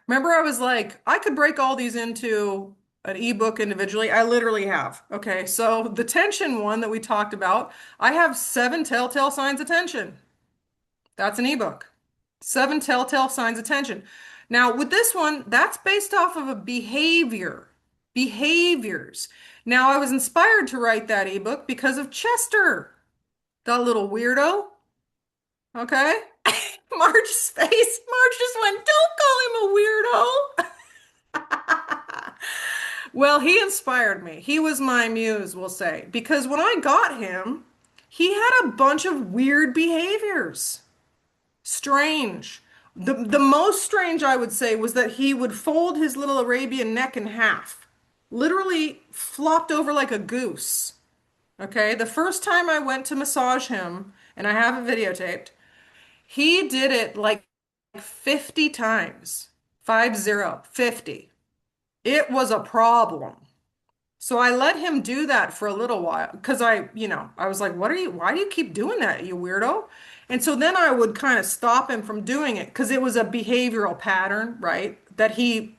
Remember I was like, I could break all these into an ebook individually. I literally have. Okay, so the tension one that we talked about, I have 7 telltale signs of tension. That's an ebook. 7 telltale signs of tension. Now, with this one, that's based off of a behavior, behaviors. Now, I was inspired to write that ebook because of Chester, that little weirdo. Okay. Marge's face. Marge just went, don't call him a weirdo. Well, he inspired me. He was my muse, we'll say, because when I got him, he had a bunch of weird behaviors. Strange. The most strange I would say was that he would fold his little Arabian neck in half, literally flopped over like a goose. Okay, the first time I went to massage him, and I have it videotaped, he did it like 50 times. 50, 50. It was a problem. So I let him do that for a little while because I was like, why do you keep doing that, you weirdo? And so then I would kind of stop him from doing it because it was a behavioral pattern, right? That he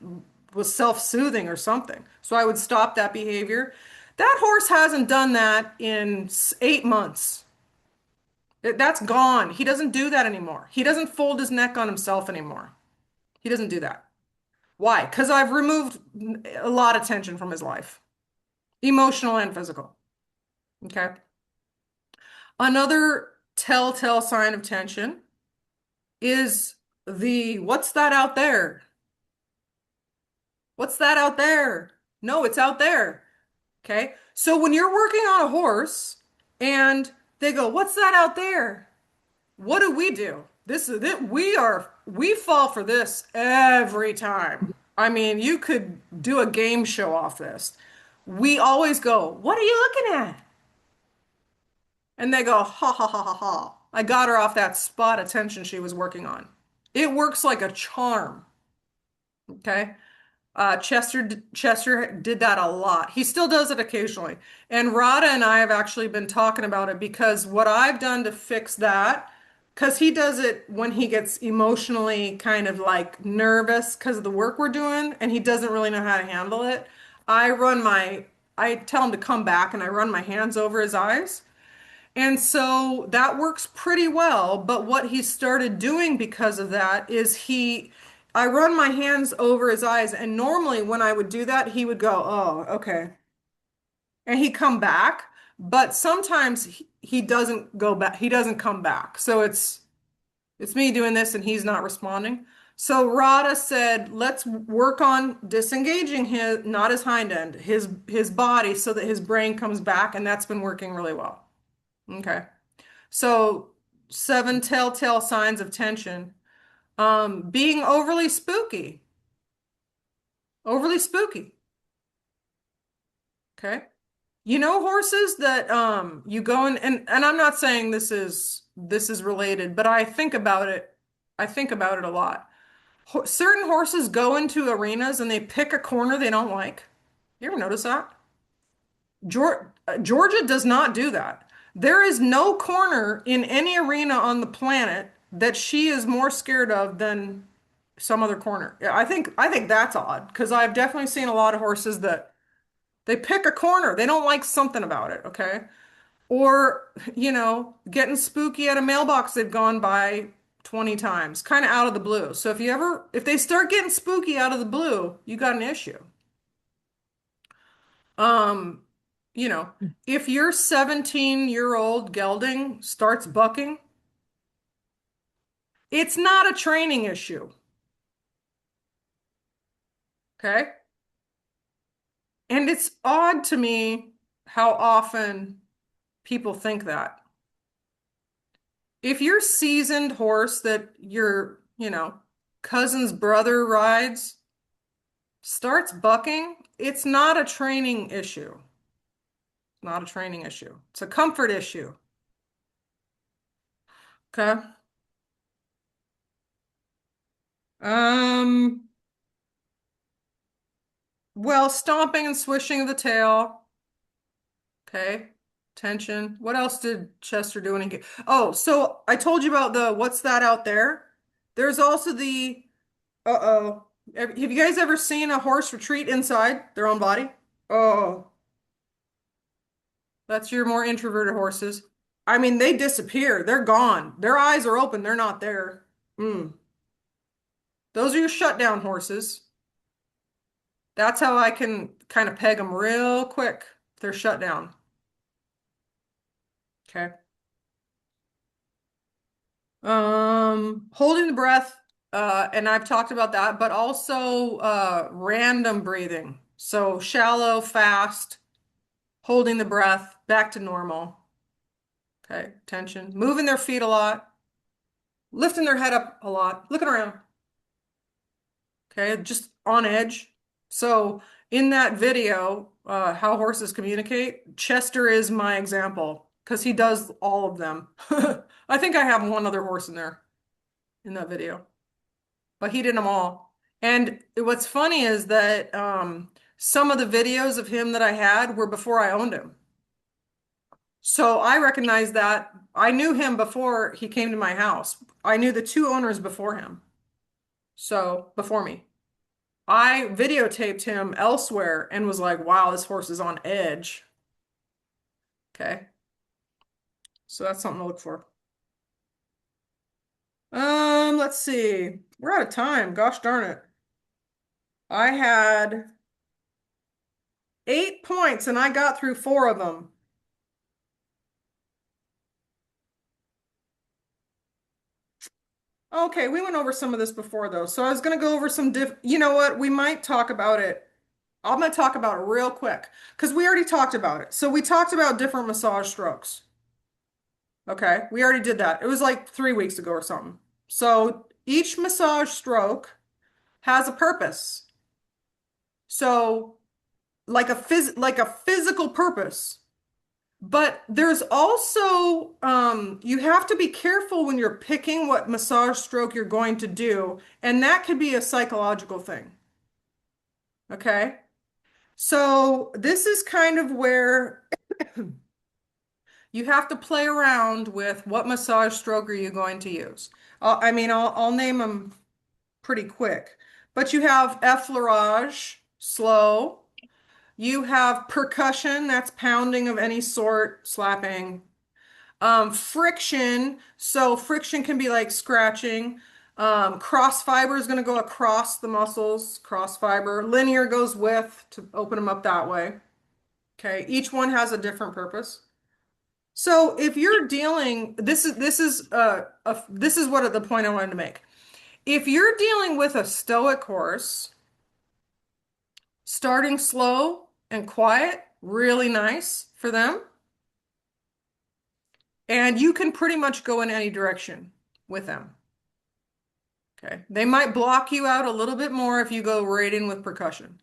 was self-soothing or something. So I would stop that behavior. That horse hasn't done that in 8 months. That's gone. He doesn't do that anymore. He doesn't fold his neck on himself anymore. He doesn't do that. Why? Because I've removed a lot of tension from his life, emotional and physical. Okay. Another telltale sign of tension is the what's that out there? What's that out there? No, it's out there. Okay. So when you're working on a horse and they go, what's that out there? What do we do? This is it. We fall for this every time. I mean, you could do a game show off this. We always go, what are you looking at? And they go, ha ha ha ha ha. I got her off that spot attention she was working on. It works like a charm. Okay. Chester did that a lot. He still does it occasionally. And Rada and I have actually been talking about it because what I've done to fix that, because he does it when he gets emotionally kind of like nervous because of the work we're doing and he doesn't really know how to handle it. I tell him to come back and I run my hands over his eyes. And so that works pretty well. But what he started doing because of that is I run my hands over his eyes. And normally when I would do that, he would go, oh, okay. And he'd come back. But sometimes he doesn't go back. He doesn't come back. So it's me doing this and he's not responding. So Rada said, let's work on disengaging his, not his hind end, his body so that his brain comes back, and that's been working really well. Okay. So seven telltale signs of tension. Being overly spooky. Overly spooky. Okay. You know horses that you go in and I'm not saying this is related, but I think about it. I think about it a lot. Certain horses go into arenas and they pick a corner they don't like. You ever notice that? Georgia does not do that. There is no corner in any arena on the planet that she is more scared of than some other corner. Yeah, I think that's odd because I've definitely seen a lot of horses that they pick a corner. They don't like something about it, okay? Or, getting spooky at a mailbox they've gone by 20 times, kind of out of the blue. So if they start getting spooky out of the blue, you got an issue. Um, you know, if your 17-year-old gelding starts bucking, it's not a training issue, okay? And it's odd to me how often people think that. If your seasoned horse that your, cousin's brother rides starts bucking, it's not a training issue. Not a training issue. It's a comfort issue. Okay. Um, well, stomping and swishing of the tail. Okay. Tension. What else did Chester do when he get? Oh, so I told you about the what's that out there? There's also the uh-oh. Have you guys ever seen a horse retreat inside their own body? Oh, that's your more introverted horses. I mean, they disappear. They're gone. Their eyes are open. They're not there. Mm. Those are your shutdown horses. That's how I can kind of peg them real quick. They're shut down. Okay. Holding the breath, and I've talked about that, but also random breathing. So shallow, fast, holding the breath, back to normal. Okay, tension. Moving their feet a lot, lifting their head up a lot, looking around. Okay, just on edge. So in that video, how horses communicate, Chester is my example because he does all of them. I think I have one other horse in there in that video, but he did them all. And what's funny is that some of the videos of him that I had were before I owned him. So I recognized that I knew him before he came to my house. I knew the two owners before him. So before me. I videotaped him elsewhere and was like, wow, this horse is on edge. Okay. So that's something to look for. Let's see. We're out of time. Gosh darn it. I had 8 points and I got through four of them. Okay, we went over some of this before though. So I was gonna go over some you know what? We might talk about it. I'm gonna talk about it real quick because we already talked about it. So we talked about different massage strokes. Okay, we already did that. It was like 3 weeks ago or something. So each massage stroke has a purpose. So like a physical purpose. But there's also you have to be careful when you're picking what massage stroke you're going to do, and that could be a psychological thing. Okay? So this is kind of where you have to play around with what massage stroke are you going to use. I'll name them pretty quick. But you have effleurage, slow. You have percussion, that's pounding of any sort, slapping. Friction, so friction can be like scratching. Cross fiber is going to go across the muscles, cross fiber. Linear goes with to open them up that way. Okay, each one has a different purpose. So if you're dealing, this is what the point I wanted to make. If you're dealing with a stoic horse, starting slow and quiet, really nice for them. And you can pretty much go in any direction with them. Okay. They might block you out a little bit more if you go right in with percussion.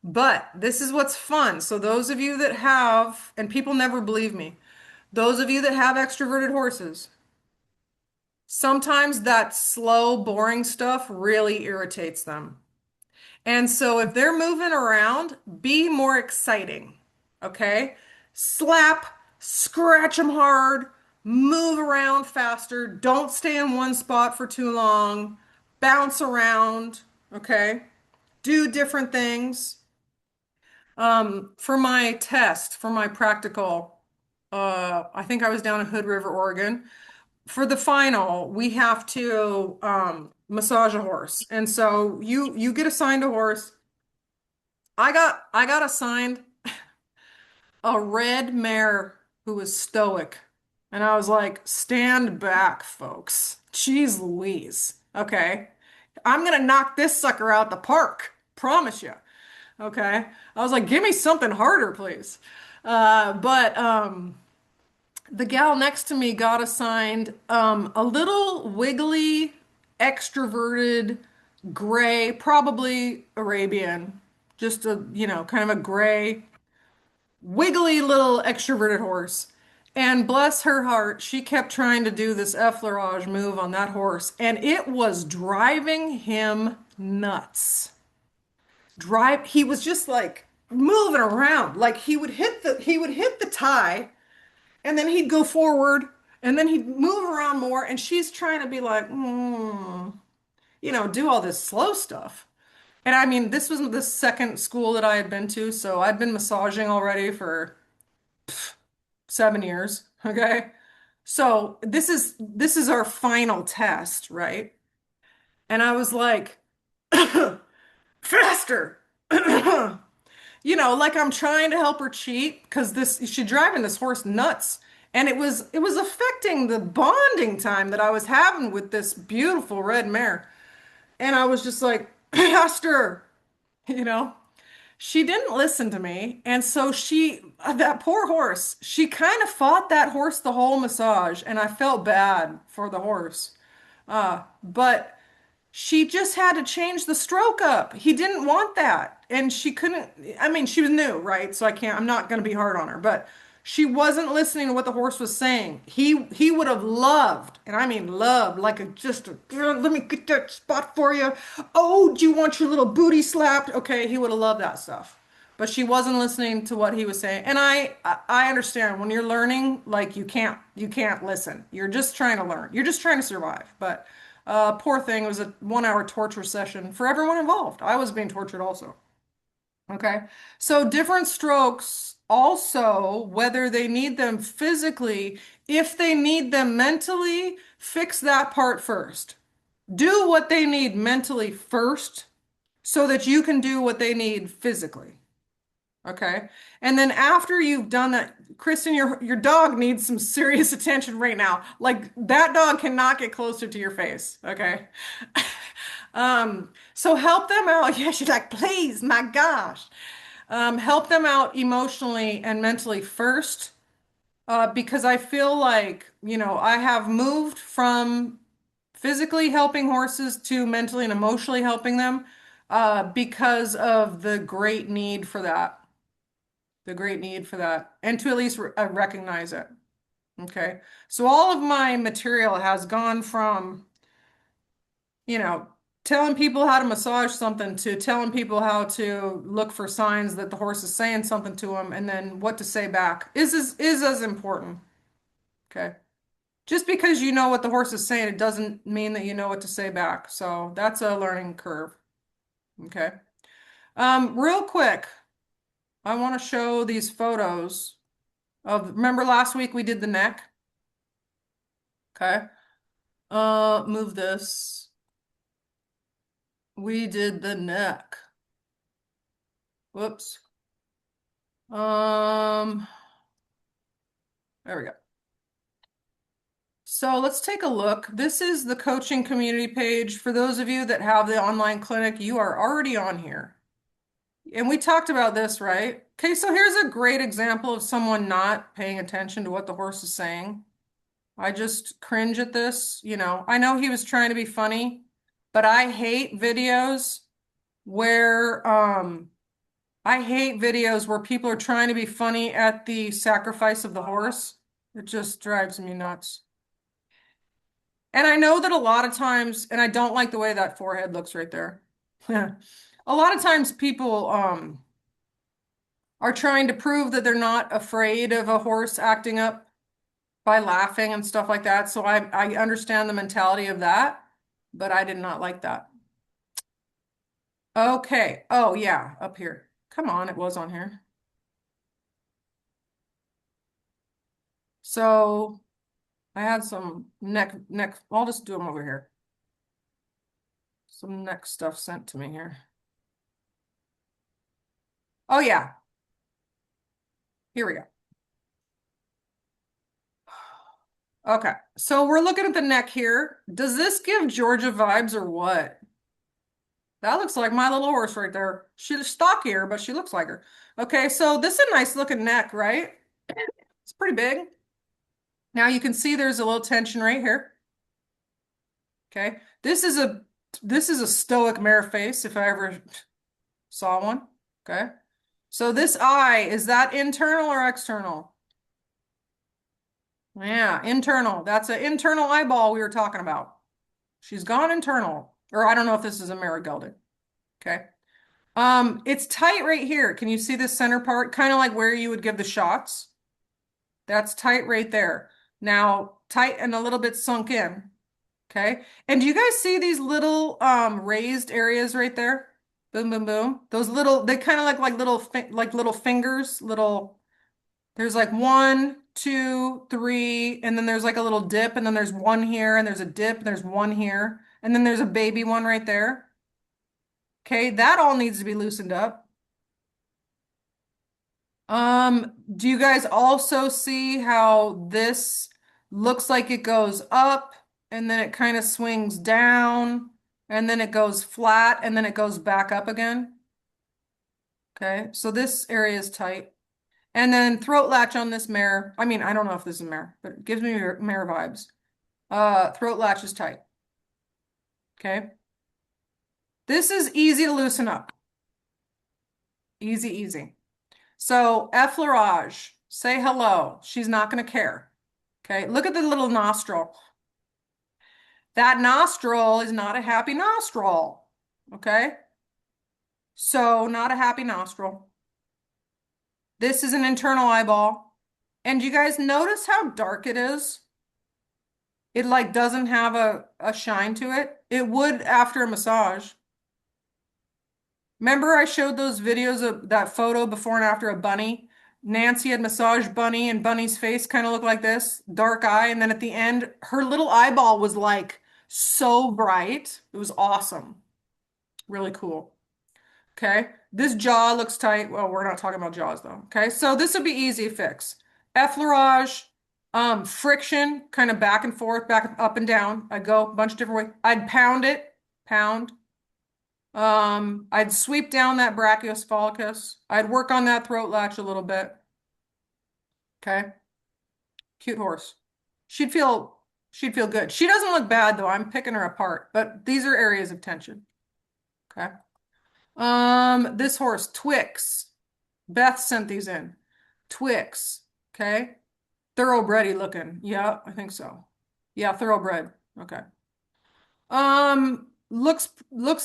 But this is what's fun. So those of you that have, and people never believe me, those of you that have extroverted horses, sometimes that slow, boring stuff really irritates them. And so if they're moving around, be more exciting. Okay? Slap, scratch them hard, move around faster, don't stay in one spot for too long, bounce around, okay? Do different things. For my test, for my practical, I think I was down in Hood River, Oregon. For the final, we have to massage a horse. And so you get assigned a horse. I got assigned a red mare who was stoic. And I was like, stand back, folks. Jeez Louise. Okay. I'm gonna knock this sucker out the park. Promise you. Okay. I was like, give me something harder, please. But the gal next to me got assigned a little wiggly, extroverted, gray, probably Arabian, just a, kind of a gray, wiggly little extroverted horse. And bless her heart, she kept trying to do this effleurage move on that horse, and it was driving him nuts. He was just like moving around. Like he would hit the tie, and then he'd go forward, and then he'd move around more, and she's trying to be like, do all this slow stuff. And I mean, this was the second school that I had been to, so I'd been massaging already for 7 years. Okay. So this is our final test, right? And I was like, faster. Like I'm trying to help her cheat because this she's driving this horse nuts. And it was affecting the bonding time that I was having with this beautiful red mare. And I was just like, faster, you know. She didn't listen to me. And so that poor horse, she kind of fought that horse the whole massage, and I felt bad for the horse. But she just had to change the stroke up. He didn't want that. And she couldn't, I mean, she was new, right? So I'm not going to be hard on her, but she wasn't listening to what the horse was saying. He would have loved, and I mean loved, like just a, let me get that spot for you. Oh, do you want your little booty slapped? Okay, he would have loved that stuff. But she wasn't listening to what he was saying. And I understand when you're learning, like you can't listen. You're just trying to learn. You're just trying to survive. But poor thing, it was a 1 hour torture session for everyone involved. I was being tortured also. Okay. So different strokes also, whether they need them physically, if they need them mentally, fix that part first. Do what they need mentally first so that you can do what they need physically. Okay. And then after you've done that, Kristen, your dog needs some serious attention right now. Like that dog cannot get closer to your face. Okay. So help them out. Yeah, she's like, please, my gosh. Help them out emotionally and mentally first. Because I feel like, I have moved from physically helping horses to mentally and emotionally helping them, because of the great need for that. The great need for that, and to at least recognize it. Okay. So all of my material has gone from, you know, telling people how to massage something to telling people how to look for signs that the horse is saying something to them, and then what to say back is as important. Okay. Just because you know what the horse is saying, it doesn't mean that you know what to say back. So that's a learning curve. Okay. Real quick, I want to show these photos remember last week we did the neck? Okay. Move this. We did the neck. Whoops. Um, there we go. So let's take a look. This is the coaching community page. For those of you that have the online clinic, you are already on here. And we talked about this, right? Okay, so here's a great example of someone not paying attention to what the horse is saying. I just cringe at this. I know he was trying to be funny, but where I hate videos where people are trying to be funny at the sacrifice of the horse. It just drives me nuts. And I know that a lot of times, and I don't like the way that forehead looks right there. A lot of times people are trying to prove that they're not afraid of a horse acting up by laughing and stuff like that. So I understand the mentality of that, but I did not like that. Okay. Oh yeah, up here. Come on, it was on here. So I had some neck. I'll just do them over here. Some neck stuff sent to me here. Oh yeah, here we go. Okay, so we're looking at the neck here. Does this give Georgia vibes or what? That looks like my little horse right there. She's stockier, but she looks like her. Okay, so this is a nice looking neck, right? It's pretty big. Now you can see there's a little tension right here. Okay, this is a stoic mare face if I ever saw one. Okay, so this eye, is that internal or external? Yeah, internal. That's an internal eyeball we were talking about. She's gone internal. Or I don't know if this is a mare gelding. Okay. It's tight right here. Can you see this center part? Kind of like where you would give the shots. That's tight right there. Now, tight and a little bit sunk in. Okay. And do you guys see these little raised areas right there? Boom, boom, boom. Those little, they kind of look like little fingers, there's like one, two, three, and then there's like a little dip, and then there's one here, and there's a dip, and there's one here, and then there's a baby one right there. Okay, that all needs to be loosened up. Do you guys also see how this looks like it goes up and then it kind of swings down and then it goes flat and then it goes back up again? Okay, so this area is tight. And then throat latch on this mare. I mean, I don't know if this is a mare, but it gives me mare vibes. Throat latch is tight. Okay. This is easy to loosen up. Easy, easy. So effleurage, say hello. She's not going to care. Okay. Look at the little nostril. That nostril is not a happy nostril. Okay. So not a happy nostril. This is an internal eyeball. And you guys notice how dark it is? It like doesn't have a shine to it. It would after a massage. Remember I showed those videos of that photo before and after a bunny? Nancy had massaged Bunny and Bunny's face kind of looked like this, dark eye. And then at the end, her little eyeball was like so bright. It was awesome. Really cool. Okay. This jaw looks tight. Well, we're not talking about jaws though. Okay. So this would be easy to fix. Effleurage, friction, kind of back and forth, back up and down. I'd go a bunch of different ways. I'd pound it, pound. I'd sweep down that brachiophagus. I'd work on that throat latch a little bit. Okay. Cute horse. She'd feel good. She doesn't look bad though. I'm picking her apart, but these are areas of tension. Okay. This horse, Twix. Beth sent these in. Twix. Okay. Thoroughbredy looking. Yeah, I think so. Yeah, thoroughbred. Okay. Looks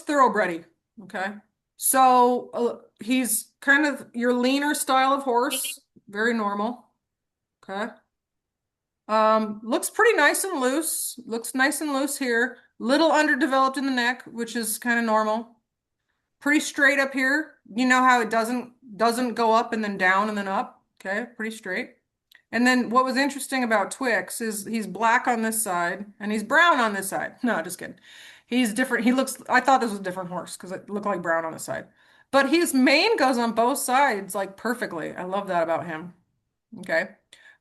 thoroughbredy. Okay. So he's kind of your leaner style of horse, very normal. Okay. Looks pretty nice and loose. Looks nice and loose here. Little underdeveloped in the neck, which is kind of normal. Pretty straight up here. You know how it doesn't go up and then down and then up. Okay, pretty straight. And then what was interesting about Twix is he's black on this side and he's brown on this side. No, just kidding. He's different. I thought this was a different horse because it looked like brown on the side. But his mane goes on both sides like perfectly. I love that about him. Okay.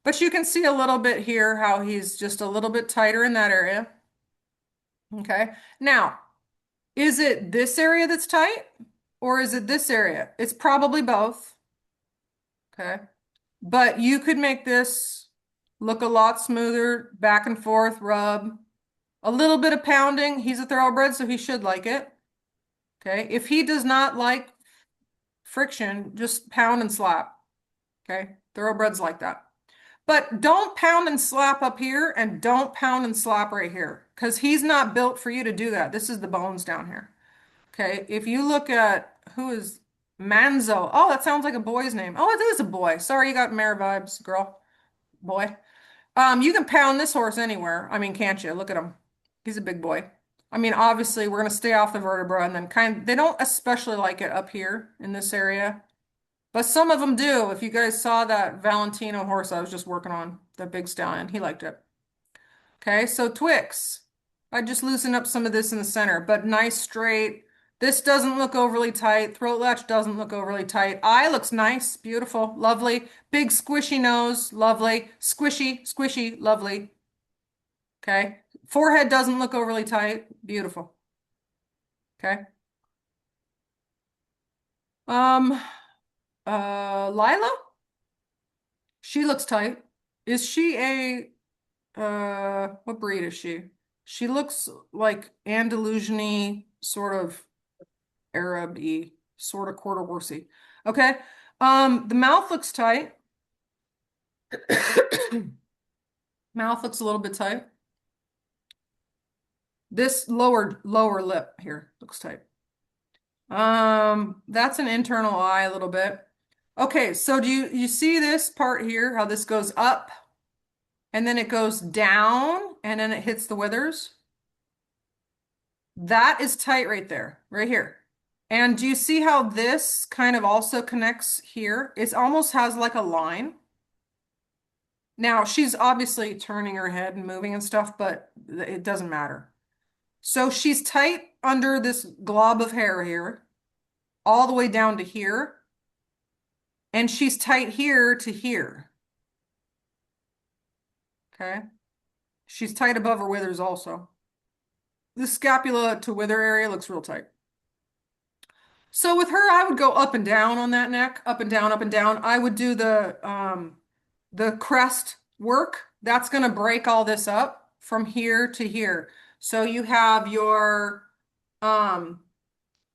But you can see a little bit here how he's just a little bit tighter in that area. Okay. Now, is it this area that's tight or is it this area? It's probably both. Okay. But you could make this look a lot smoother, back and forth, rub, a little bit of pounding. He's a thoroughbred, so he should like it. Okay. If he does not like friction, just pound and slap. Okay. Thoroughbreds like that. But don't pound and slap up here and don't pound and slap right here because he's not built for you to do that. This is the bones down here. Okay. If you look at who is Manzo. Oh, that sounds like a boy's name. Oh, it is a boy. Sorry, you got mare vibes, girl. Boy. You can pound this horse anywhere. I mean, can't you? Look at him. He's a big boy. I mean, obviously, we're going to stay off the vertebra and then they don't especially like it up here in this area. But some of them do. If you guys saw that Valentino horse I was just working on, the big stallion, he liked it. Okay, so Twix. I just loosen up some of this in the center, but nice straight. This doesn't look overly tight. Throat latch doesn't look overly tight. Eye looks nice, beautiful, lovely. Big squishy nose, lovely. Squishy, squishy, lovely. Okay. Forehead doesn't look overly tight. Beautiful. Okay. Um, Lila, she looks tight. Is she what breed is she? She looks like Andalusian-y, sort of Arab-y, sort of quarter horsey. Okay. The mouth looks tight. Mouth looks a little bit tight. This lower lip here looks tight. That's an internal eye a little bit. Okay, so do you see this part here, how this goes up and then it goes down and then it hits the withers? That is tight right there, right here. And do you see how this kind of also connects here? It almost has like a line. Now, she's obviously turning her head and moving and stuff, but it doesn't matter. So she's tight under this glob of hair here, all the way down to here. And she's tight here to here. Okay. She's tight above her withers also. The scapula to wither area looks real tight. So with her, I would go up and down on that neck, up and down, up and down. I would do the crest work. That's going to break all this up from here to here. So you have your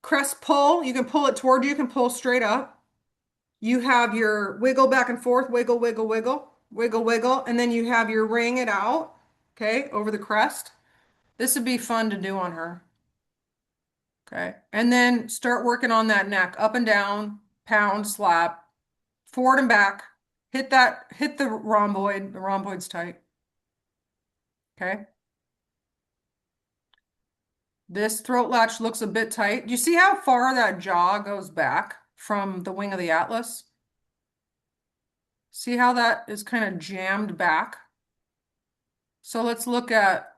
crest pull. You can pull it toward you. You can pull straight up. You have your wiggle back and forth, wiggle, wiggle, wiggle, wiggle, wiggle, and then you have your ring it out, okay, over the crest. This would be fun to do on her. Okay. And then start working on that neck, up and down, pound, slap, forward and back. Hit the rhomboid. The rhomboid's tight. Okay. This throat latch looks a bit tight. Do you see how far that jaw goes back from the wing of the Atlas? See how that is kind of jammed back? So let's look at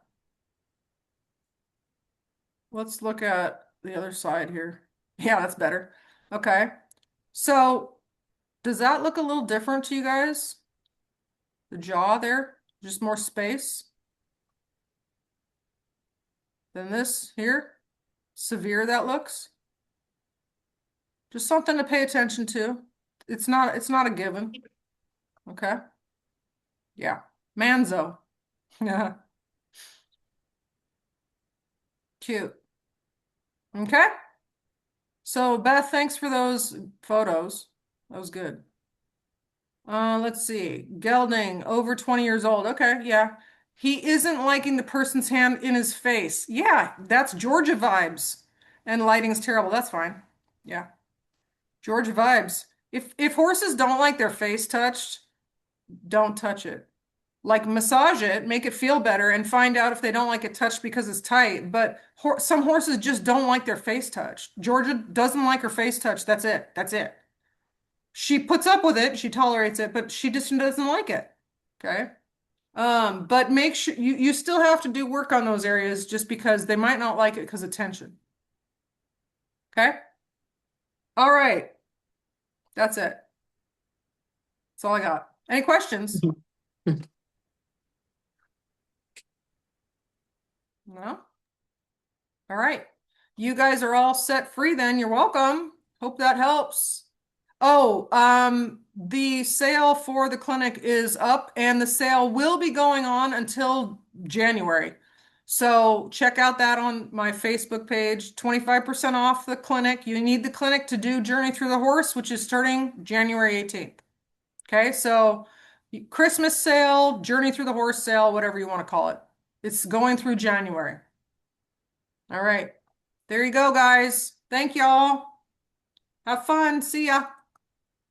the other side here. Yeah, that's better. Okay. So does that look a little different to you guys? The jaw there, just more space than this here. Severe that looks. Just something to pay attention to. It's not a given. Okay. Yeah. Manzo. Yeah. Cute. Okay. So Beth, thanks for those photos. That was good. Let's see. Gelding, over 20 years old. Okay, yeah. He isn't liking the person's hand in his face. Yeah, that's Georgia vibes. And lighting's terrible. That's fine. Yeah. Georgia vibes. If horses don't like their face touched, don't touch it. Like massage it, make it feel better, and find out if they don't like it touched because it's tight. But some horses just don't like their face touched. Georgia doesn't like her face touched. That's it. That's it. She puts up with it, she tolerates it, but she just doesn't like it. Okay. But make sure you still have to do work on those areas just because they might not like it because of tension. Okay. All right. That's it. That's all I got. Any questions? No? All right. You guys are all set free then. You're welcome. Hope that helps. Oh, the sale for the clinic is up and the sale will be going on until January. So check out that on my Facebook page. 25% off the clinic. You need the clinic to do Journey Through the Horse, which is starting January 18th. Okay, so Christmas sale, Journey Through the Horse sale, whatever you want to call it. It's going through January. All right. There you go, guys. Thank y'all. Have fun. See ya.